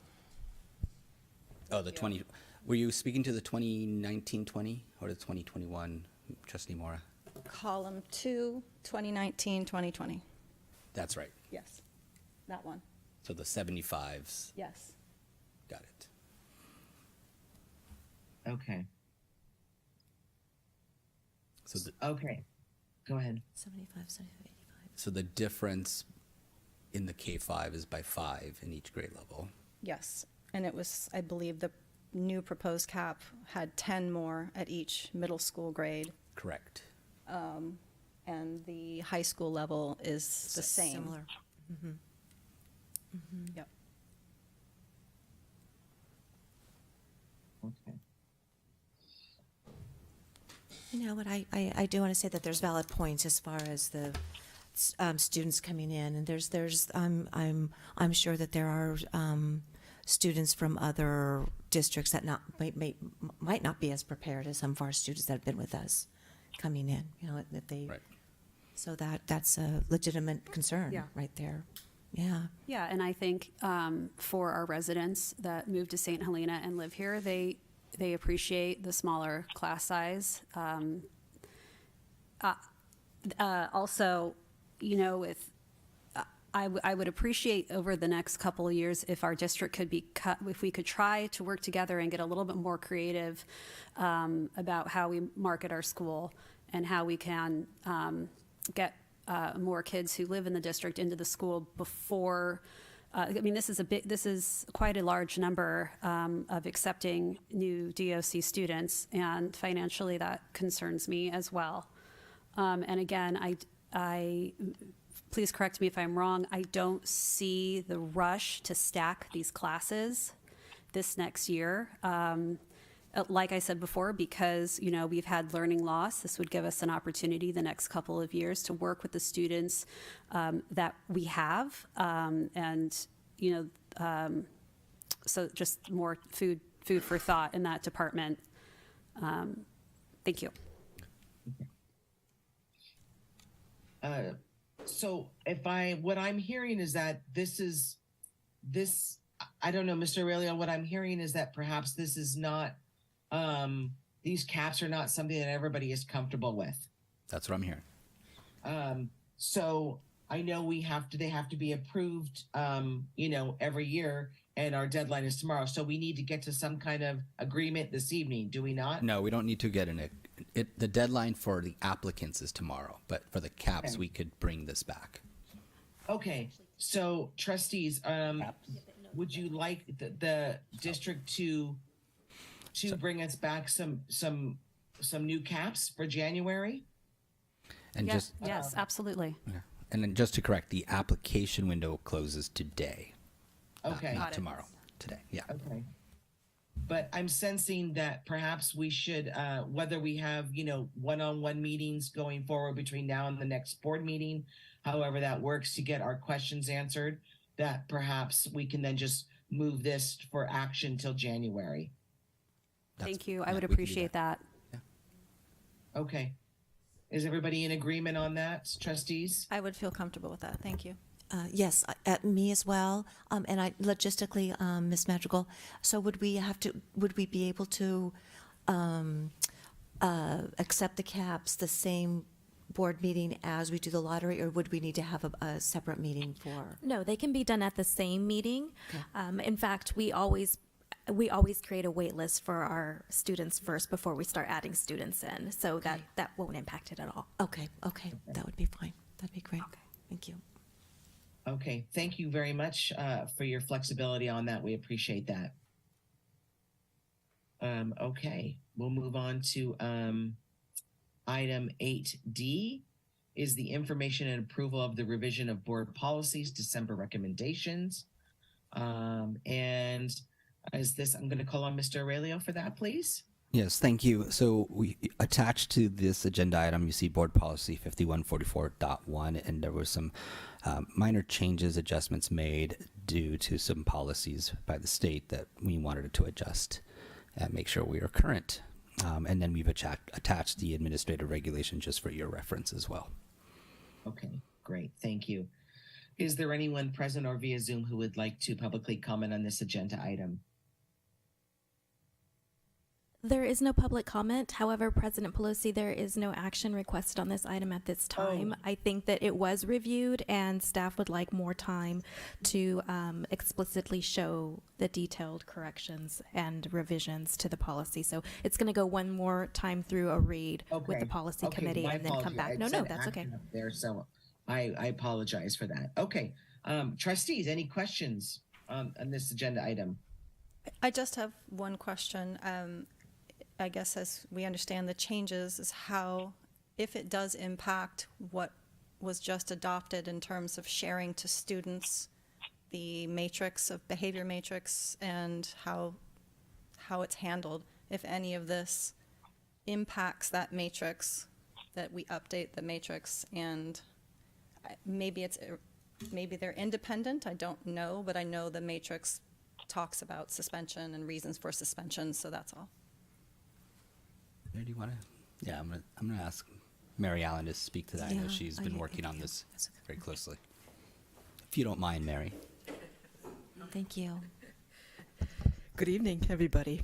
Oh, the 20. Were you speaking to the 2019-20 or the 2021, Trustee Mora? column 2, 2019, 2020. That's right. Yes, that one. So the 75s. Yes. Got it. Okay. So Okay. Go ahead. 75, 75, 85. so the difference in the K5 is by 5 in each grade level. Yes, and it was, I believe, the new proposed cap had 10 more at each middle school grade, Correct. and the high school level is the same. Similar. Yep. Okay. You know, but I do want to say that there's valid points as far as the students coming in, and I'm sure that there are students from other districts that might not be as prepared as some of our students that have been with us coming in. You know, that they. Right. So that's a legitimate concern, Yeah. right there. Yeah. Yeah, and I think for our residents that move to St. Helena and live here, they appreciate the smaller class size. Also, you know, I would appreciate over the next couple of years if our district could be cut, if we could try to work together and get a little bit more creative about how we market our school and how we can get more kids who live in the district into the school before. I mean, this is quite a large number of accepting new DOC students, and financially that concerns me as well. And again, I please correct me if I'm wrong. I don't see the rush to stack these classes this next year. Like I said before, because, you know, we've had learning loss, this would give us an opportunity the next couple of years to work with the students that we have. And, you know, so just more food for thought in that department. Thank you. So what I'm hearing is that I don't know, Mr. Aurelio, what I'm hearing is that perhaps this is not, these caps are not something that everybody is comfortable with. That's what I'm hearing. So I know they have to be approved, you know, every year, and our deadline is tomorrow. So we need to get to some kind of agreement this evening, do we not? No, we don't need to get the deadline for the applicants is tomorrow, but for the caps, Okay. we could bring this back. Okay, so trustees, would you like the district to bring us back some new caps for January? And Yes, yes, absolutely. and then just to correct, the application window closes today. Okay. Not Got it. tomorrow. Today. Yeah. Okay. But I'm sensing that perhaps we should, whether we have, you know, one-on-one meetings going forward between now and the next board meeting, however that works to get our questions answered, that perhaps we can then just move this for action till January. Thank you. yeah, I would we can do appreciate that. Okay. Is everybody in agreement on that, trustees? I would feel comfortable with that. Thank you. Yes, me as well. And logistically, Ms. Madrigal, so would we be able to accept the caps the same board meeting as we do the lottery, or would we need to have a separate meeting for? No, they can be done at the same meeting. Okay. In fact, we always create a wait list for our students first before we start adding students in, so that won't impact it at all. Okay, that would be fine. That'd be great. Okay. Thank you. Okay. Thank you very much for your flexibility on that. We appreciate that. Okay. We'll move on to item 8D is the information and approval of the revision of board policies, December recommendations. And I'm going to call on Mr. Aurelio for that, please. Yes, thank you. So we attached to this agenda item, you see board policy 5144.1, and there were some minor changes, adjustments made due to some policies by the state that we wanted to adjust and make sure we are current. And then we've attached the administrative regulation just for your reference as well. Okay, great. Thank you. Is there anyone present or via Zoom who would like to publicly comment on this agenda item? There is no public comment. However, President Pelosi, there is no action requested on this item at this time. I think that it was reviewed and staff would like more time to explicitly show the detailed corrections and revisions to the policy. So it's going to go one more time through a read with the policy committee my and then come apology. back. It No, said that's okay. action up there, so I apologize for that. Okay, trustees, any questions on this agenda item? I just have one question. I guess as we understand the changes is how, if it does impact what was just adopted in terms of sharing to students the matrix of behavior matrix and how it's handled, if any of this impacts that matrix, that we update the matrix, and maybe they're independent, I don't know, but I know the matrix talks about suspension and reasons for suspension, so that's all. Do you want to? Yeah, I'm gonna ask Mary Allen to speak to that. I know Yeah, she's been working on this That's okay. very closely. If you don't mind, Mary. Thank you. Good evening, everybody.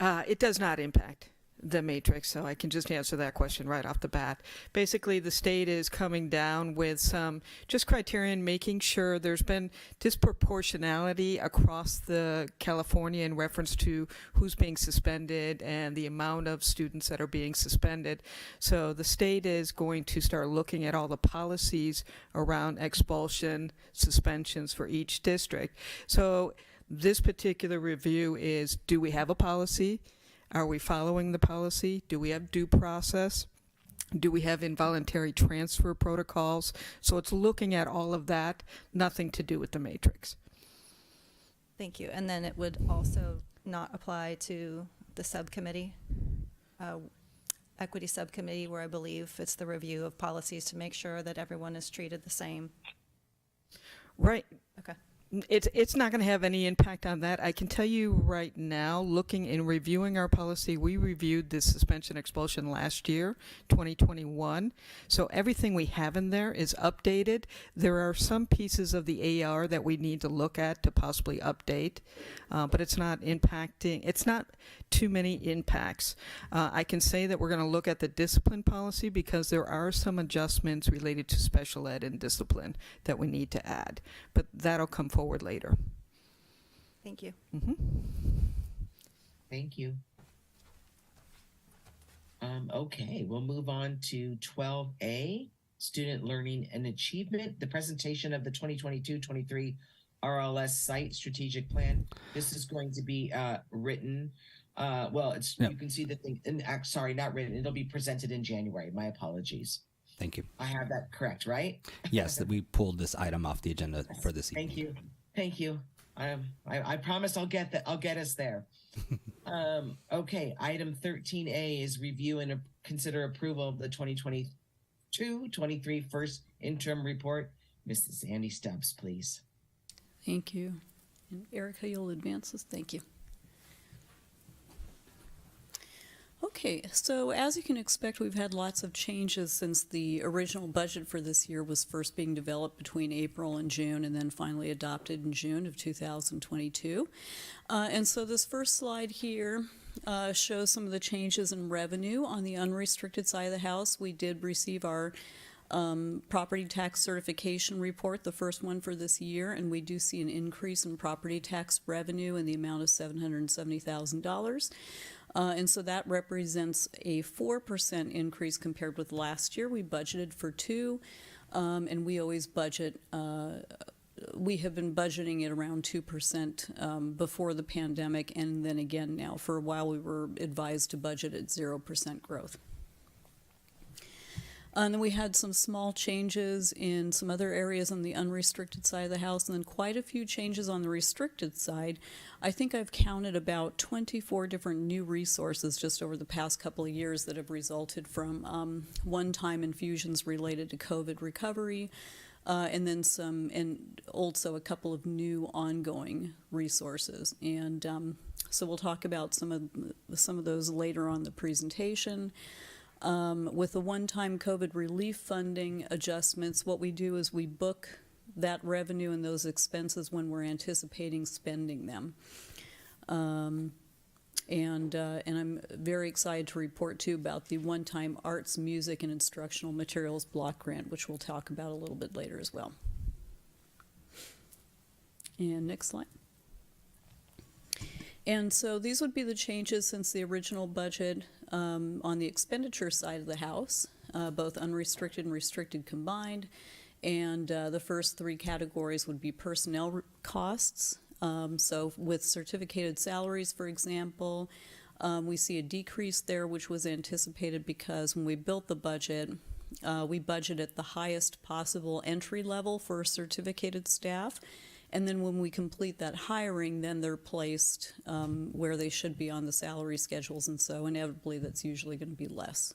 It does not impact the matrix, so I can just answer that question right off the bat. Basically, the state is coming down with some just criterion, making sure there's been disproportionality across the California in reference to who's being suspended and the amount of students that are being suspended. So the state is going to start looking at all the policies around expulsion, suspensions for each district. So this particular review is, do we have a policy? Are we following the policy? Do we have due process? Do we have involuntary transfer protocols? So it's looking at all of that, nothing to do with the matrix. Thank you. And then it would also not apply to the subcommittee, equity subcommittee, where I believe it's the review of policies to make sure that everyone is treated the same. Right. Okay. It's not going to have any impact on that. I can tell you right now, looking and reviewing our policy, we reviewed the suspension expulsion last year, 2021. So everything we have in there is updated. There are some pieces of the AR that we need to look at to possibly update, but it's not impacting, it's not too many impacts. I can say that we're going to look at the discipline policy because there are some adjustments related to special ed and discipline that we need to add, but that'll come forward later. Thank you. Mm-hmm. Thank you. Okay, we'll move on to 12A, Student Learning and Achievement, the presentation of the 2022-23 RLS Site Strategic Plan. This is going to be written. You can see the thing, sorry, not written. It'll be presented in January. My apologies. Thank you. I have that correct, right? Yes, that we pulled this item off the agenda for this evening. Thank you. Thank you. I promise I'll get that. I'll get us there. Okay. Item 13A is review and consider approval of the 2022-23 first interim report. Mrs. Andy Stubbs, please. Thank you. And Erica, you'll advance this. Thank you. Okay, so as you can expect, we've had lots of changes since the original budget for this year was first being developed between April and June and then finally adopted in June of 2022. And so this first slide here shows some of the changes in revenue on the unrestricted side of the house. We did receive our property tax certification report, the first one for this year, and we do see an increase in property tax revenue in the amount of $770,000. And so that represents a 4% increase compared with last year. We budgeted for 2%, and we always budget, we have been budgeting at around 2% before the pandemic, and then again now. For a while we were advised to budget at 0% growth. And then we had some small changes in some other areas on the unrestricted side of the house, and then quite a few changes on the restricted side. I think I've counted about 24 different new resources just over the past couple of years that have resulted from one-time infusions related to COVID recovery, and then and also a couple of new ongoing resources. And so we'll talk about some of those later on in the presentation. With the one-time COVID relief funding adjustments, what we do is we book that revenue and those expenses when we're anticipating spending them. And I'm very excited to report too about the one-time arts, music, and instructional materials block grant, which we'll talk about a little bit later as well. And next slide. And so these would be the changes since the original budget on the expenditure side of the house, both unrestricted and restricted combined. And the first three categories would be personnel costs. So with certificated salaries, for example, we see a decrease there, which was anticipated because when we built the budget, we budgeted the highest possible entry level for certificated staff. And then when we complete that hiring, then they're placed where they should be on the salary schedules. And so inevitably, that's usually going to be less.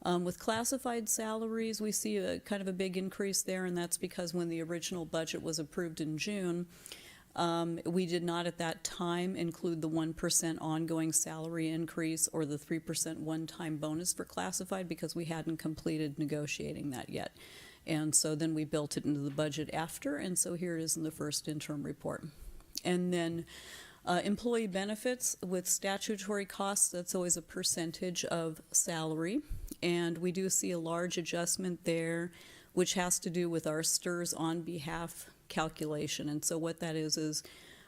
With classified salaries, we see a kind of a big increase there, and that's because when the original budget was approved in June, we did not at that time include the 1% ongoing salary increase or the 3% one-time bonus for classified because we hadn't completed negotiating that yet. And so then we built it into the budget after, and so here it is in the first interim report. And then employee benefits with statutory costs, that's always a percentage of salary. And we do see a large adjustment there, which has to do with our STRS on behalf calculation. And so what that is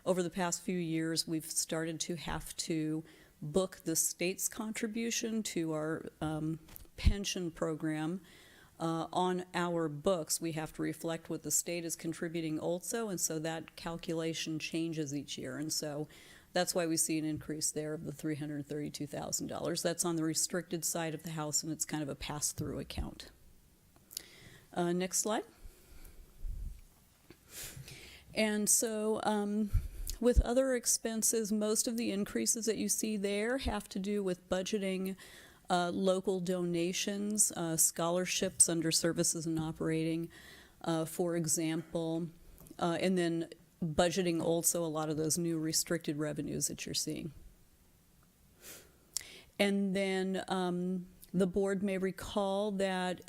over the past few years, we've started to have to book the state's contribution to our pension program on our books. We have to reflect what the state is contributing also, and so that calculation changes each year. And so that's why we see an increase there of the $332,000. That's on the restricted side of the house, and it's kind of a pass-through account. Next slide. And so with other expenses, most of the increases that you see there have to do with budgeting local donations, scholarships under services and operating, for example, and then budgeting also a lot of those new restricted revenues that you're seeing. And then the board may recall that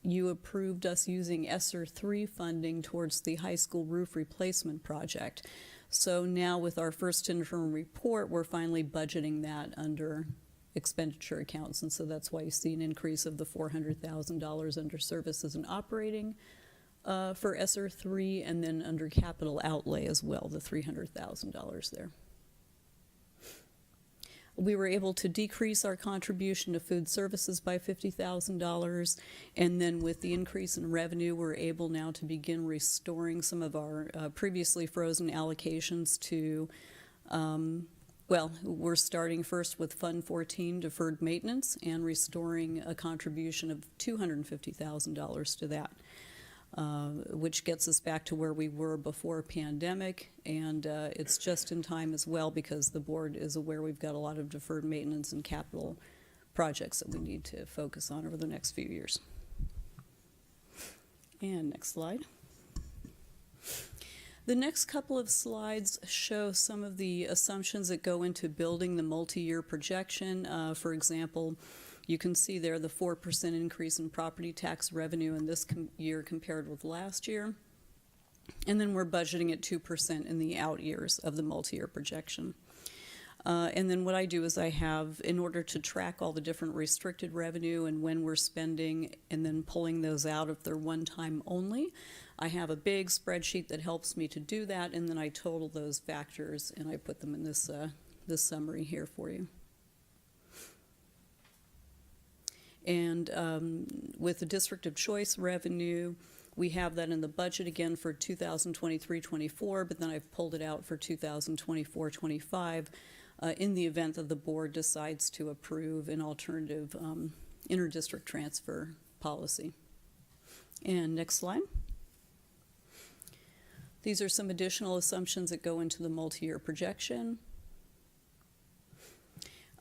you approved us using ESSER 3 funding towards the high school roof replacement project. So now with our first interim report, we're finally budgeting that under expenditure accounts, and so that's why you see an increase of the $400,000 under services and operating for ESSER 3, and then under capital outlay as well, the $300,000 there. We were able to decrease our contribution to food services by $50,000, and then with the increase in revenue, we're able now to begin restoring some of our previously frozen allocations to well, we're starting first with Fund 14, deferred maintenance, and restoring a contribution of $250,000 to that, which gets us back to where we were before pandemic. And it's just in time as well because the board is aware we've got a lot of deferred maintenance and capital projects that we need to focus on over the next few years. And next slide. The next couple of slides show some of the assumptions that go into building the multi-year projection. For example, you can see there the 4% increase in property tax revenue in this year compared with last year. And then we're budgeting at 2% in the out years of the multi-year projection. And then what I do is I have, in order to track all the different restricted revenue and when we're spending and then pulling those out if they're one time only, I have a big spreadsheet that helps me to do that, and then I total those factors and I put them in this summary here for you. And with the District of Choice revenue, we have that in the budget again for 2023-24, but then I've pulled it out for 2024-25 in the event that the board decides to approve an alternative interdistrict transfer policy. And next slide. These are some additional assumptions that go into the multi-year projection.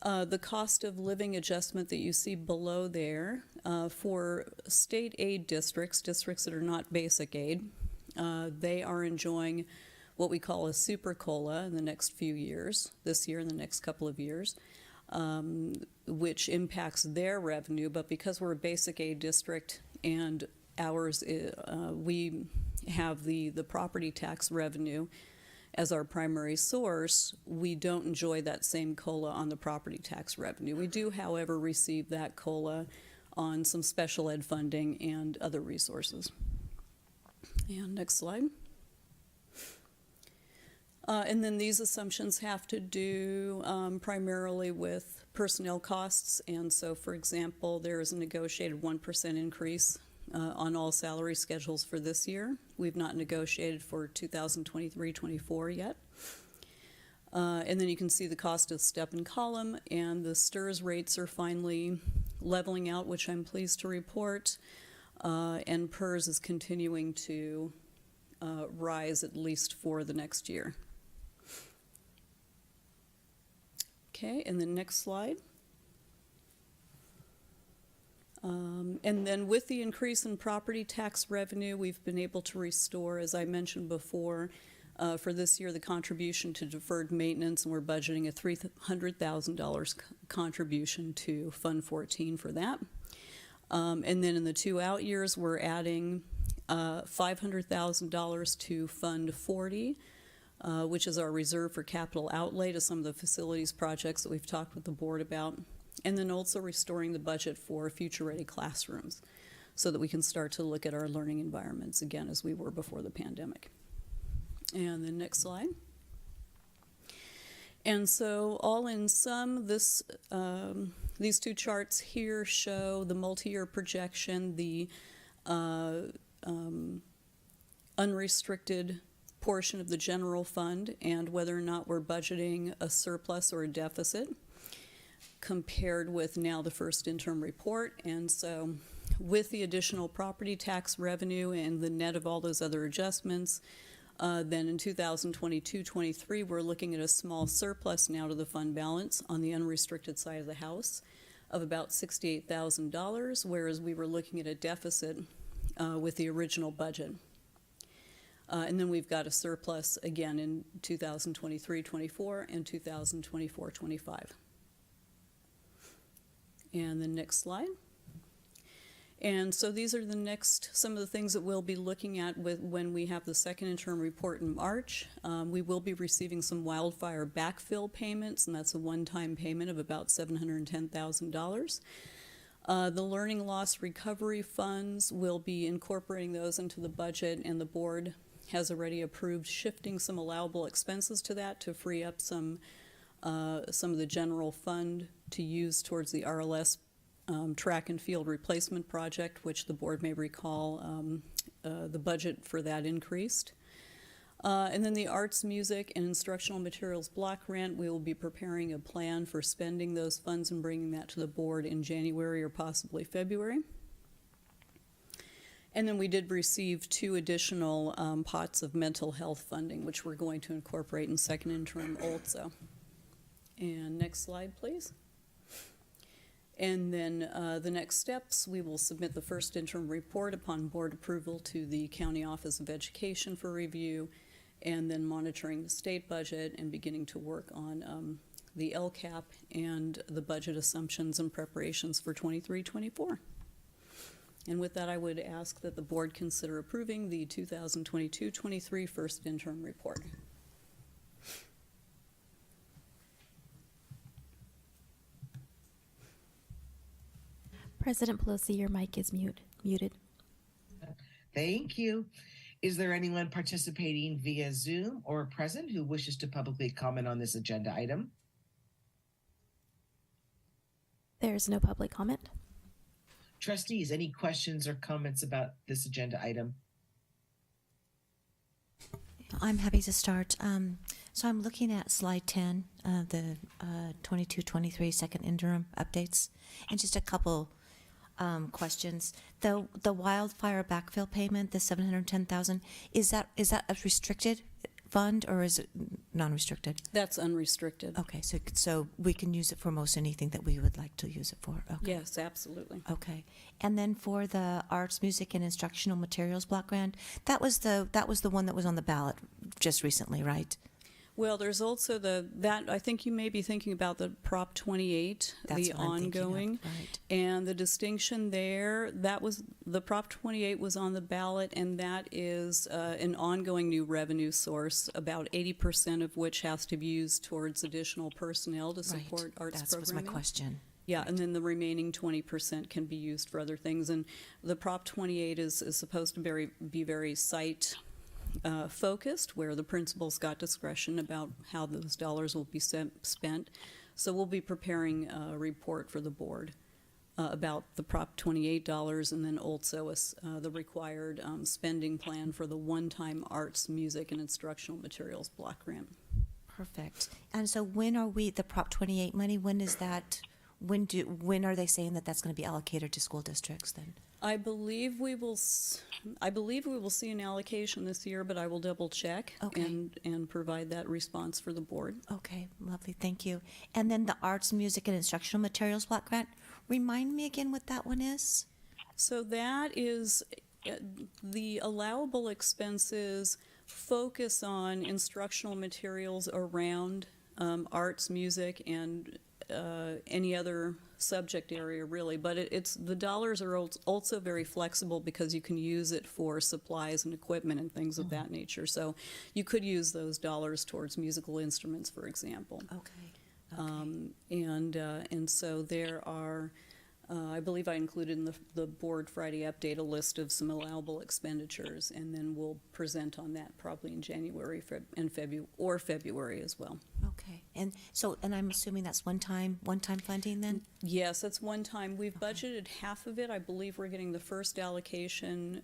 The cost of living adjustment that you see below there for state aid districts, districts that are not basic aid, they are enjoying what we call a super COLA in the next few years, this year and the next couple of years, which impacts their revenue. But because we're a basic aid district and ours, we have the property tax revenue as our primary source, we don't enjoy that same COLA on the property tax revenue. We do, however, receive that COLA on some special ed funding and other resources. And next slide. And then these assumptions have to do primarily with personnel costs. And so, for example, there is a negotiated 1% increase on all salary schedules for this year. We've not negotiated for 2023-24 yet. And then you can see the cost of step and column, and the STRS rates are finally leveling out, which I'm pleased to report. And PERS is continuing to rise at least for the next year. Okay, and the next slide. And then with the increase in property tax revenue, we've been able to restore, as I mentioned before, for this year, the contribution to deferred maintenance, and we're budgeting a $300,000 contribution to Fund 14 for that. And then in the 2 out years, we're adding $500,000 to Fund 40, which is our reserve for capital outlay to some of the facilities projects that we've talked with the board about. And then also restoring the budget for future-ready classrooms so that we can start to look at our learning environments again as we were before the pandemic. And the next slide. And so all in sum, these two charts here show the multi-year projection, the unrestricted portion of the general fund, and whether or not we're budgeting a surplus or a deficit, compared with now the first interim report. And so with the additional property tax revenue and the net of all those other adjustments, then in 2022-23, we're looking at a small surplus now to the fund balance on the unrestricted side of the house of about $68,000, whereas we were looking at a deficit with the original budget. And then we've got a surplus again in 2023-24 and 2024-25. And the next slide. And so these are some of the things that we'll be looking at when we have the second interim report in March. We will be receiving some wildfire backfill payments, and that's a one-time payment of about $710,000. The learning loss recovery funds, will be incorporating those into the budget, and the board has already approved shifting some allowable expenses to that to free up some of the general fund to use towards the RLS track and field replacement project, which the board may recall the budget for that increased. And then the arts, music, and instructional materials block grant, we will be preparing a plan for spending those funds and bringing that to the board in January or possibly February. And then we did receive 2 additional pots of mental health funding, which we're going to incorporate in second interim also. And next slide, please. And then the next steps, we will submit the first interim report upon board approval to the County Office of Education for review, and then monitoring the state budget and beginning to work on the LCAP and the budget assumptions and preparations for 23-24. And with that, I would ask that the board consider approving the 2022-23 first interim report. President Pelosi, your mic is muted. Thank you. Is there anyone participating via Zoom or present who wishes to publicly comment on this agenda item? There's no public comment. Trustees, any questions or comments about this agenda item? I'm happy to start. So I'm looking at slide 10, the 22-23 second interim updates, and just a couple questions. The wildfire backfill payment, the $710,000, is that a restricted fund, or is it non-restricted? That's unrestricted. Okay, so we can use it for most anything that we would like to use it for. Okay. Yes, absolutely. Okay, and then for the arts, music, and instructional materials block grant, that was the one that was on the ballot just recently, right? Well, there's also that I think you may be thinking about the Prop 28, That's the what I'm thinking of, ongoing, right. and the distinction there. That was the Prop 28 was on the ballot, and that is an ongoing new revenue source. About 80% of which has to be used towards additional personnel to support arts That was my programming. question. Yeah, and then the remaining 20% can be used for other things. And the Prop 28 is supposed to be very site focused, where the principal's got discretion about how those dollars will be spent. So we'll be preparing a report for the board about the Prop 28 dollars, and then also the required spending plan for the one-time arts, music, and instructional materials block grant. Perfect. And so when are the Prop 28 money, when is that, when are they saying that that's going to be allocated to school districts then? I believe we will see an allocation this year, but I will double check and provide that response for the board. Okay, lovely, thank you. And then the arts, music, and instructional materials block grant, remind me again what that one is? So that is the allowable expenses focus on instructional materials around arts, music, and any other subject area, really. But it's the dollars are also very flexible because you can use it for supplies and equipment and things of that nature. So you could use those dollars towards musical instruments, for example. Okay. And so there are, I believe I included in the board Friday update a list of some allowable expenditures, and then we'll present on that probably in January and February as well. Okay, and I'm assuming that's one-time funding then? Yes, that's one time. We've budgeted half of it. I believe we're getting the first allocation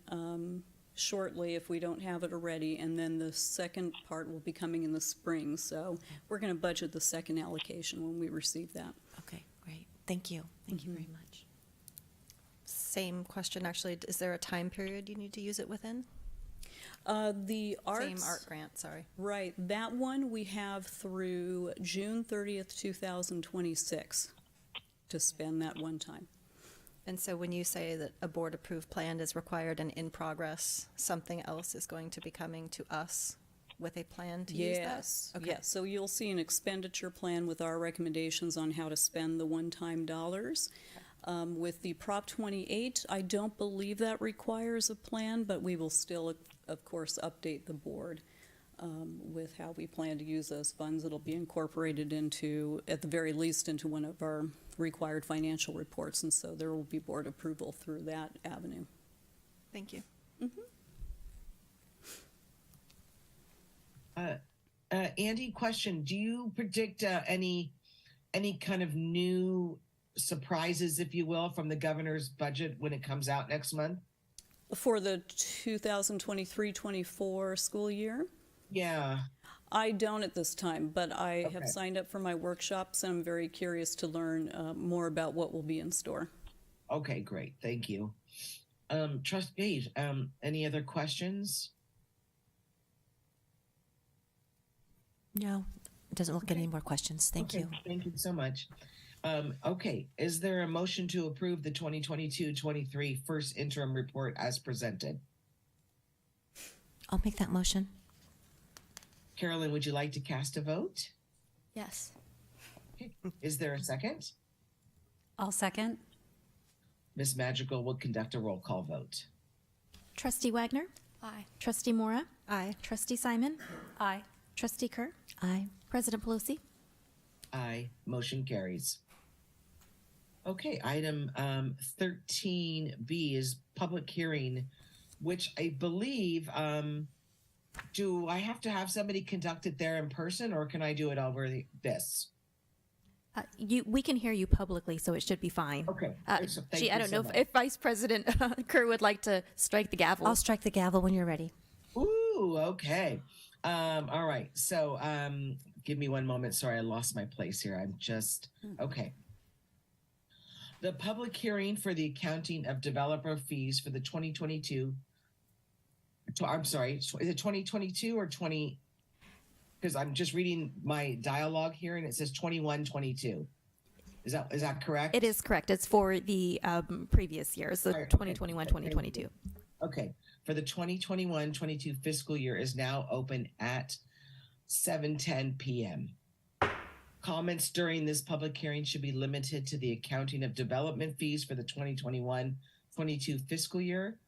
shortly if we don't have it already, and then the second part will be coming in the spring. So we're going to budget the second allocation when we receive that. Okay, great. Thank you. Thank you very much. Same question, actually. Is there a time period you need to use it within? The arts, Same art grant, sorry. right? That one we have through June 30th, 2026 to spend that one time. And so when you say that a board-approved plan is required and in progress, something else is going to be coming to us with a plan to use that? Yes, Okay. yes. So you'll see an expenditure plan with our recommendations on how to spend the one-time dollars. With the Prop 28, I don't believe that requires a plan, but we will still, of course, update the board with how we plan to use those funds. It'll be incorporated into, at the very least, into one of our required financial reports, and so there will be board approval through that avenue. Thank you. Andy, question: do you predict any kind of new surprises, if you will, from the governor's budget when it comes out next month? For the 2023-24 school year? Yeah. I don't at this time, but I have signed up for my workshops, and I'm very curious to learn more about what will be in store. Okay, great. Thank you. Trustees, any other questions? No, it doesn't look like any more questions. Thank you. Thank you so much. Okay, is there a motion to approve the 2022-23 first interim report as presented? I'll make that motion. Carolyn, would you like to cast a vote? Yes. Okay. Is there a second? I'll second. Ms. Madrigal will conduct a roll call vote. Trustee Wagner? Aye. Trustee Mora? Aye. Trustee Simon? Aye. Trustee Kerr? Aye. President Pelosi? Aye. Motion carries. Okay, item 13B is public hearing, which I believe, do I have to have somebody conduct it there in person, or can I do it over this? We can hear you publicly, so it should be fine. Okay. So thank I you don't so know much. if Vice President Kerr would like to strike the gavel. I'll strike the gavel when you're ready. Ooh, okay. All right. So give me one moment. Sorry, I lost my place here. I'm just, okay. The public hearing for the accounting of developer fees for the 2022, I'm sorry, is it 2022 or 20? because I'm just reading my dialogue here and it says 21-22. Is that correct? It is correct. It's for the previous years, so All right, 2021, okay. 2022. Okay. For the 2021-22 fiscal year is now open at 7:10 p.m. Comments during this public hearing should be limited to the accounting of development fees for the 2021-22 fiscal year.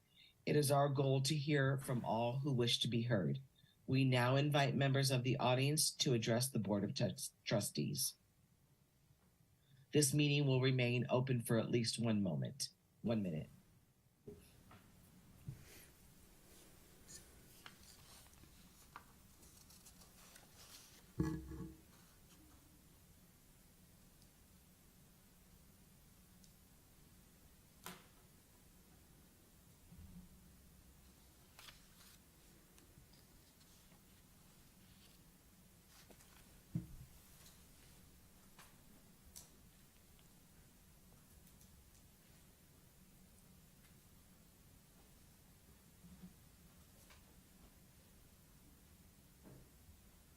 It is our goal to hear from all who wish to be heard. We now invite members of the audience to address the Board of Trustees. This meeting will remain open for at least 1 minute.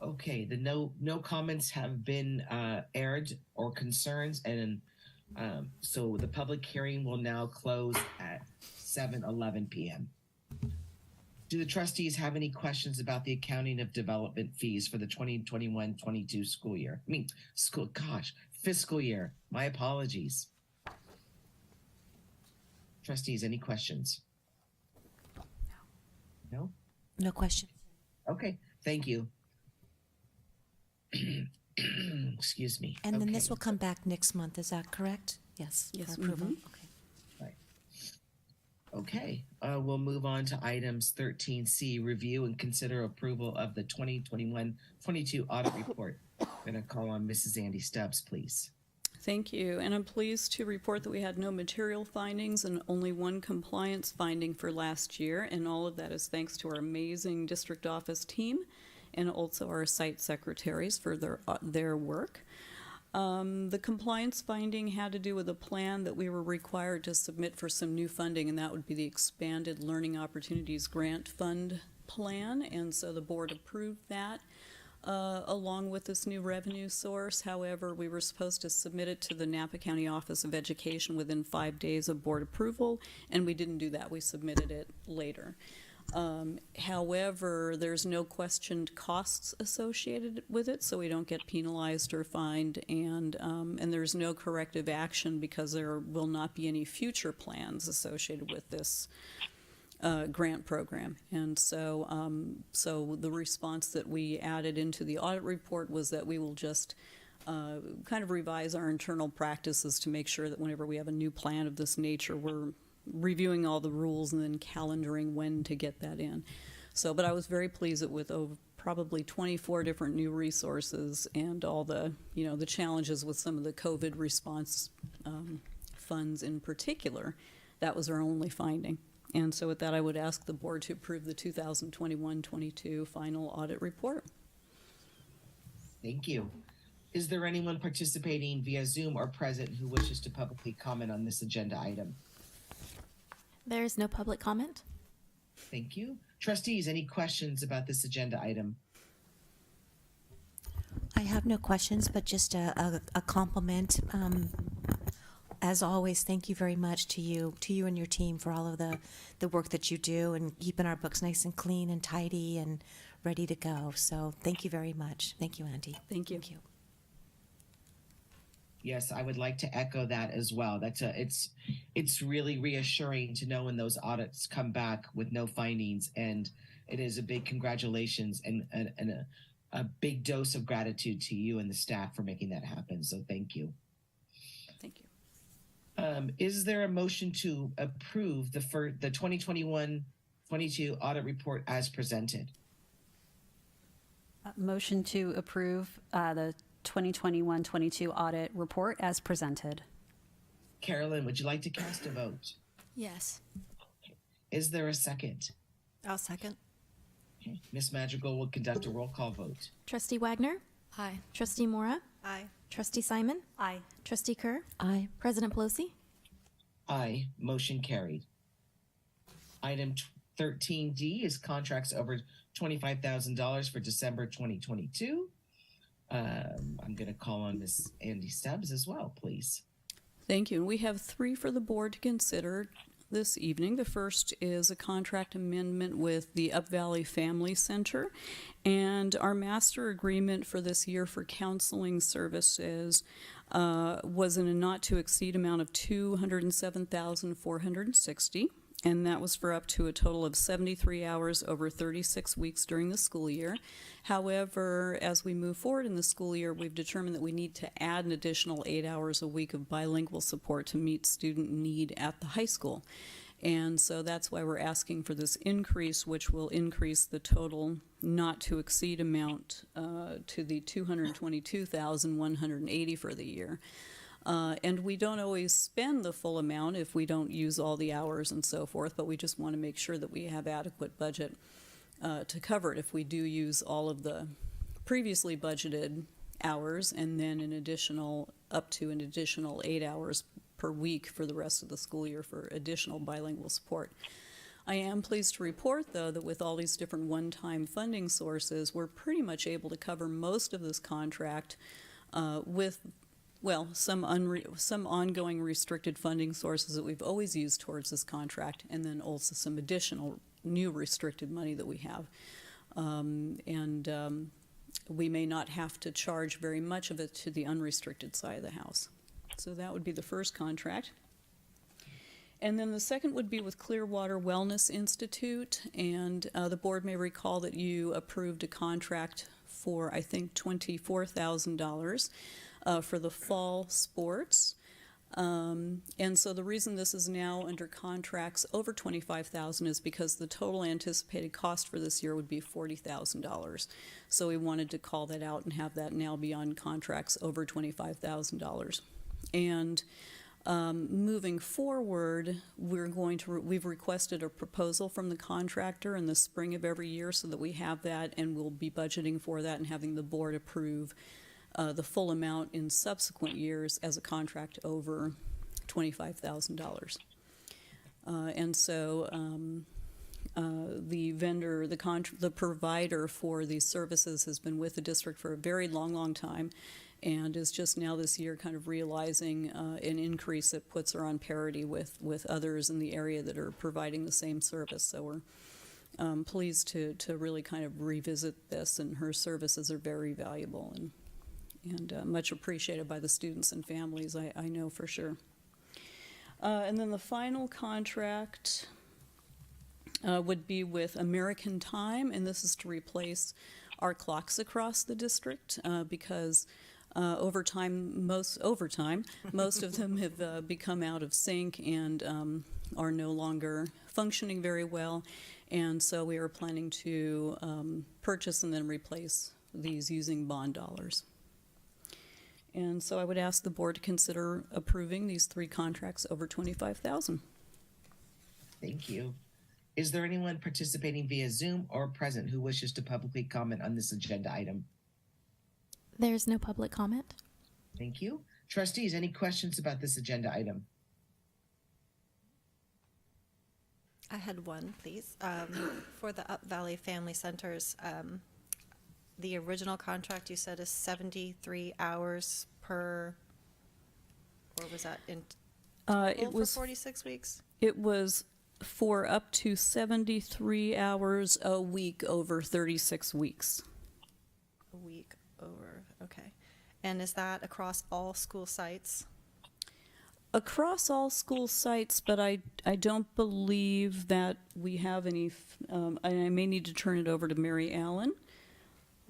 Okay, the no comments have been aired or concerns, and so the public hearing will now close at 7:11 p.m. Do the trustees have any questions about the accounting of development fees for the 2021-22 school year? Fiscal year. My apologies. Trustees, any questions? No? No question. Okay, thank you. Excuse me. And then Okay. this will come back next month, is that correct? Yes. Yes, For approval. mhm. Okay. Right. Okay, we'll move on to items 13C, review and consider approval of the 2021-22 audit report. I'm gonna call on Mrs. Andy Stubbs, please. Thank you, and I'm pleased to report that we had no material findings and only 1 compliance finding for last year, and all of that is thanks to our amazing district office team and also our site secretaries for their work. The compliance finding had to do with a plan that we were required to submit for some new funding, and that would be the Expanded Learning Opportunities Grant Fund plan, and so the board approved that along with this new revenue source. However, we were supposed to submit it to the Napa County Office of Education within 5 days of board approval, and we didn't do that. We submitted it later. However, there's no questioned costs associated with it, so we don't get penalized or fined, and there's no corrective action because there will not be any future plans associated with this grant program. And so, so the response that we added into the audit report was that we will just kind of revise our internal practices to make sure that whenever we have a new plan of this nature, we're reviewing all the rules and then calendaring when to get that in. So, but I was very pleased that with probably 24 different new resources and all the, the challenges with some of the COVID response funds in particular, that was our only finding. And so with that, I would ask the board to approve the 2021-22 final audit report. Thank you. Is there anyone participating via Zoom or present who wishes to publicly comment on this agenda item? There is no public comment. Thank you. Trustees, any questions about this agenda item? I have no questions, but just a compliment. As always, thank you very much to you and your team for all of the work that you do and keeping our books nice and clean and tidy and ready to go. So thank you very much. Thank you, Andy. Thank you. Thank you. Yes, I would like to echo that as well. It's really reassuring to know when those audits come back with no findings, and it is a big congratulations and a big dose of gratitude to you and the staff for making that happen. So thank you. Thank you. Is there a motion to approve the 2021-22 audit report as presented? Motion to approve the 2021-22 audit report as presented. Carolyn, would you like to cast a vote? Yes. Is there a second? I'll second. Okay. Ms. Madrigal will conduct a roll call vote. Trustee Wagner, Aye. Trustee Mora, Aye. Trustee Simon, Aye. Trustee Kerr, Aye. President Pelosi. Aye. Motion carried. Item 13D is contracts over $25,000 for December 2022. I'm going to call on Ms. Andy Stubbs as well, please. Thank you. And we have three for the board to consider this evening. The first is a contract amendment with the Up Valley Family Center, and our master agreement for this year for counseling services was in a not to exceed amount of $207,460, and that was for up to a total of 73 hours over 36 weeks during the school year. However, as we move forward in the school year, we've determined that we need to add an additional 8 hours a week of bilingual support to meet student need at the high school. And so that's why we're asking for this increase, which will increase the total not to exceed amount to the $222,180 for the year. And we don't always spend the full amount if we don't use all the hours and so forth, but we just want to make sure that we have adequate budget to cover it if we do use all of the previously budgeted hours, and then up to an additional 8 hours per week for the rest of the school year for additional bilingual support. I am pleased to report, though, that with all these different one-time funding sources, we're pretty much able to cover most of this contract with some ongoing restricted funding sources that we've always used towards this contract, and then also some additional new restricted money that we have. We may not have to charge very much of it to the unrestricted side of the house. So that would be the first contract. And then the second would be with Clearwater Wellness Institute, and the board may recall that you approved a contract for, I think, $24,000 for the fall sports. And so the reason this is now under contracts over $25,000 is because the total anticipated cost for this year would be $40,000. So we wanted to call that out and have that now be on contracts over $25,000. And moving forward, we've requested a proposal from the contractor in the spring of every year so that we have that, and we'll be budgeting for that and having the board approve the full amount in subsequent years as a contract over $25,000. And so the vendor, the provider for these services has been with the district for a very long, long time, and is just now this year kind of realizing an increase that puts her on parity with others in the area that are providing the same service. So we're pleased to really kind of revisit this, and her services are very valuable and much appreciated by the students and families, I know for sure. And then the final contract would be with American Time, and this is to replace our clocks across the district because over time, most of them have become out of sync and are no longer functioning very well. And so we are planning to purchase and then replace these using bond dollars. And so I would ask the board to consider approving these three contracts over $25,000. Thank you. Is there anyone participating via Zoom or present who wishes to publicly comment on this agenda item? There's no public comment. Thank you. Trustees, any questions about this agenda item? I had one, please. For the Up Valley Family Centers, the original contract you said is 73 hours per, or was that in It was for 46 weeks? It was for up to 73 hours a week over 36 weeks. A week over, okay. And is that across all school sites? Across all school sites, but I don't believe that we have any, I may need to turn it over to Mary Allen.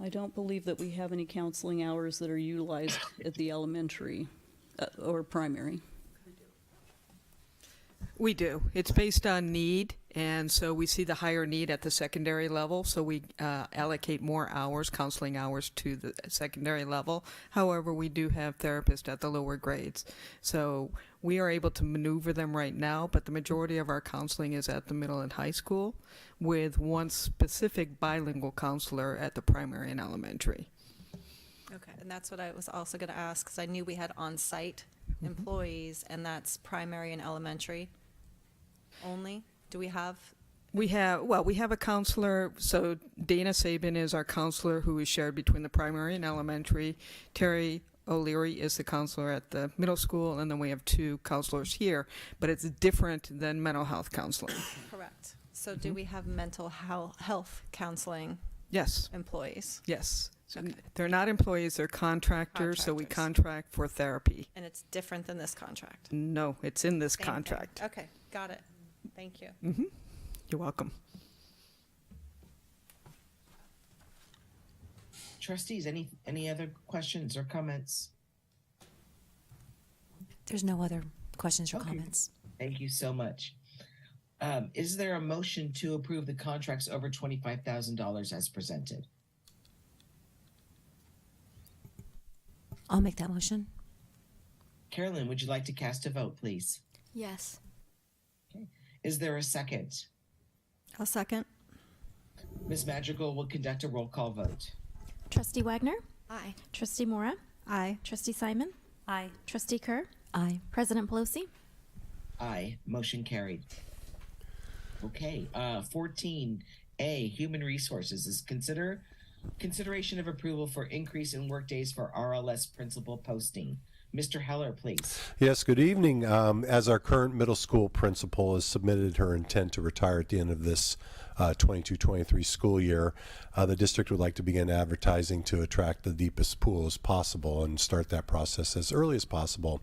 I don't believe that we have any counseling hours that are utilized at the elementary or primary. We do. It's based on need, and so we see the higher need at the secondary level, so we allocate more hours, counseling hours, to the secondary level. However, we do have therapists at the lower grades. So we are able to maneuver them right now, but the majority of our counseling is at the middle and high school, with one specific bilingual counselor at the primary and elementary. Okay, and that's what I was also going to ask, because I knew we had on-site employees, and that's primary and elementary only. Do we have We have a counselor. So Dana Sabin is our counselor who is shared between the primary and elementary. Terry O'Leary is the counselor at the middle school, and then we have 2 counselors here, but it's different than mental health counseling. Correct. So do we have mental health counseling Yes. employees? Yes. So Okay. they're not employees, they're contractors, so we Contractors. contract for therapy. And it's different than this contract? No, it's in this Same thing. contract. Okay, got it. Thank you. You're welcome. Trustees, any other questions or comments? There's no other questions or Okay. comments. Thank you so much. Is there a motion to approve the contracts over $25,000 as presented? I'll make that motion. Carolyn, would you like to cast a vote, please? Yes. Is there a second? I'll second. Ms. Madrigal will conduct a roll call vote. Trustee Wagner, Aye. Trustee Mora, Aye. Trustee Simon, Aye. Trustee Kerr, Aye. President Pelosi. Aye, motion carried. Okay, 14A, Human Resources is consideration of approval for increase in workdays for RLS principal posting. Mr. Heller, please. Yes, good evening. As our current middle school principal has submitted her intent to retire at the end of this 22-23 school year, the district would like to begin advertising to attract the deepest pool as possible and start that process as early as possible.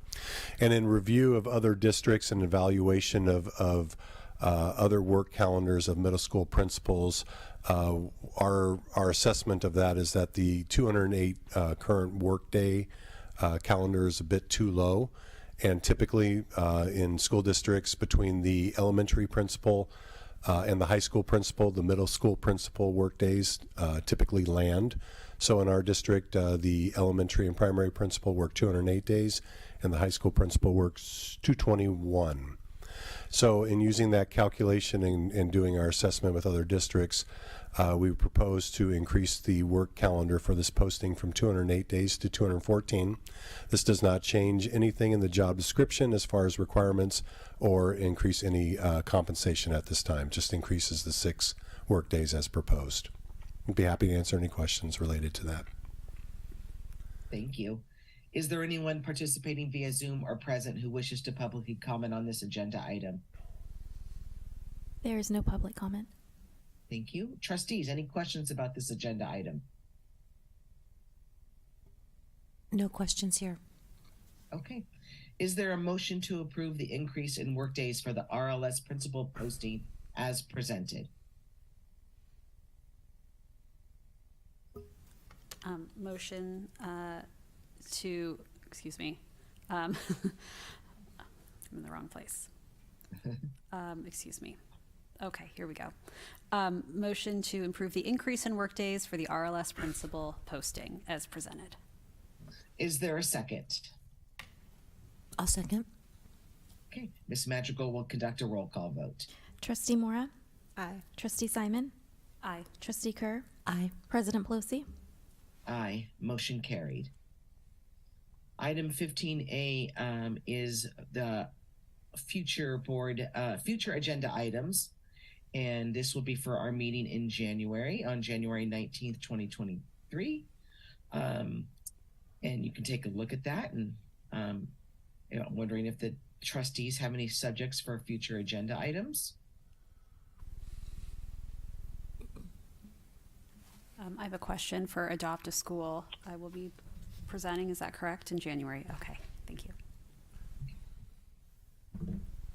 And in review of other districts and evaluation of other work calendars of middle school principals, our assessment of that is that the 208 current workday calendar is a bit too low, and typically in school districts between the elementary principal and the high school principal, the middle school principal workdays typically land. So in our district, the elementary and primary principal work 208 days, and the high school principal works 221. So in using that calculation and doing our assessment with other districts, we propose to increase the work calendar for this posting from 208 days to 214. This does not change anything in the job description as far as requirements or increase any compensation at this time, just increases the 6 work days as proposed. I'd be happy to answer any questions related to that. Thank you. Is there anyone participating via Zoom or present who wishes to publicly comment on this agenda item? There is no public comment. Thank you. Trustees, any questions about this agenda item? No questions here. Okay. Is there a motion to approve the increase in workdays for the RLS principal posting as presented? Motion to, excuse me, I'm in the wrong place. Excuse me. Okay, here we go. Motion to improve the increase in workdays for the RLS principal posting as presented. Is there a second? I'll second. Okay. Ms. Madrigal will conduct a roll call vote. Trustee Mora, Aye. Trustee Simon, Aye. Trustee Kerr, Aye. President Pelosi. Aye. Motion carried. Item 15A is the future agenda items. And this will be for our meeting in January, on January 19th, 2023. And you can take a look at that. And I'm wondering if the trustees have any subjects for future agenda items. I have a question for Adopt a School. I will be presenting, is that correct, in January? Okay, thank you.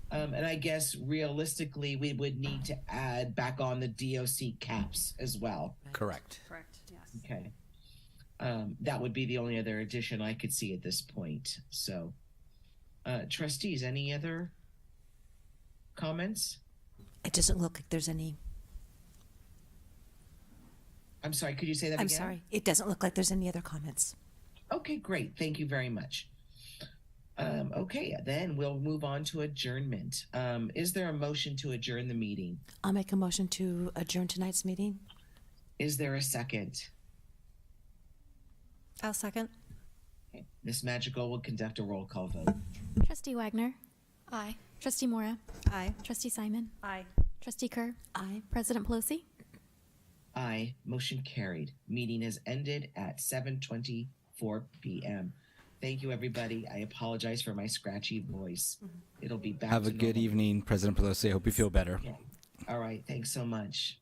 And I guess realistically, we would need to add back on the DOC caps as well. Correct. Correct, yes. Okay. That would be the only other addition I could see at this point. So, trustees, any other comments? It doesn't look like there's any. I'm sorry, could you say that I'm again? sorry. It doesn't look like there's any other comments. Okay, great. Thank you very much. Okay, then we'll move on to adjournment. Is there a motion to adjourn the meeting? I'll make a motion to adjourn tonight's meeting. Is there a second? I'll second. Okay. Ms. Madrigal will conduct a roll call vote. Trustee Wagner, Aye. Trustee Mora, Aye. Trustee Simon, Aye. Trustee Kerr. Aye. President Pelosi. Aye. Motion carried. Meeting has ended at 7:24 p.m. Thank you, everybody. I apologize for my scratchy voice. It'll be back Have to a good normal. evening, President Pelosi. I hope you feel better. Yeah. All right. Thanks so much.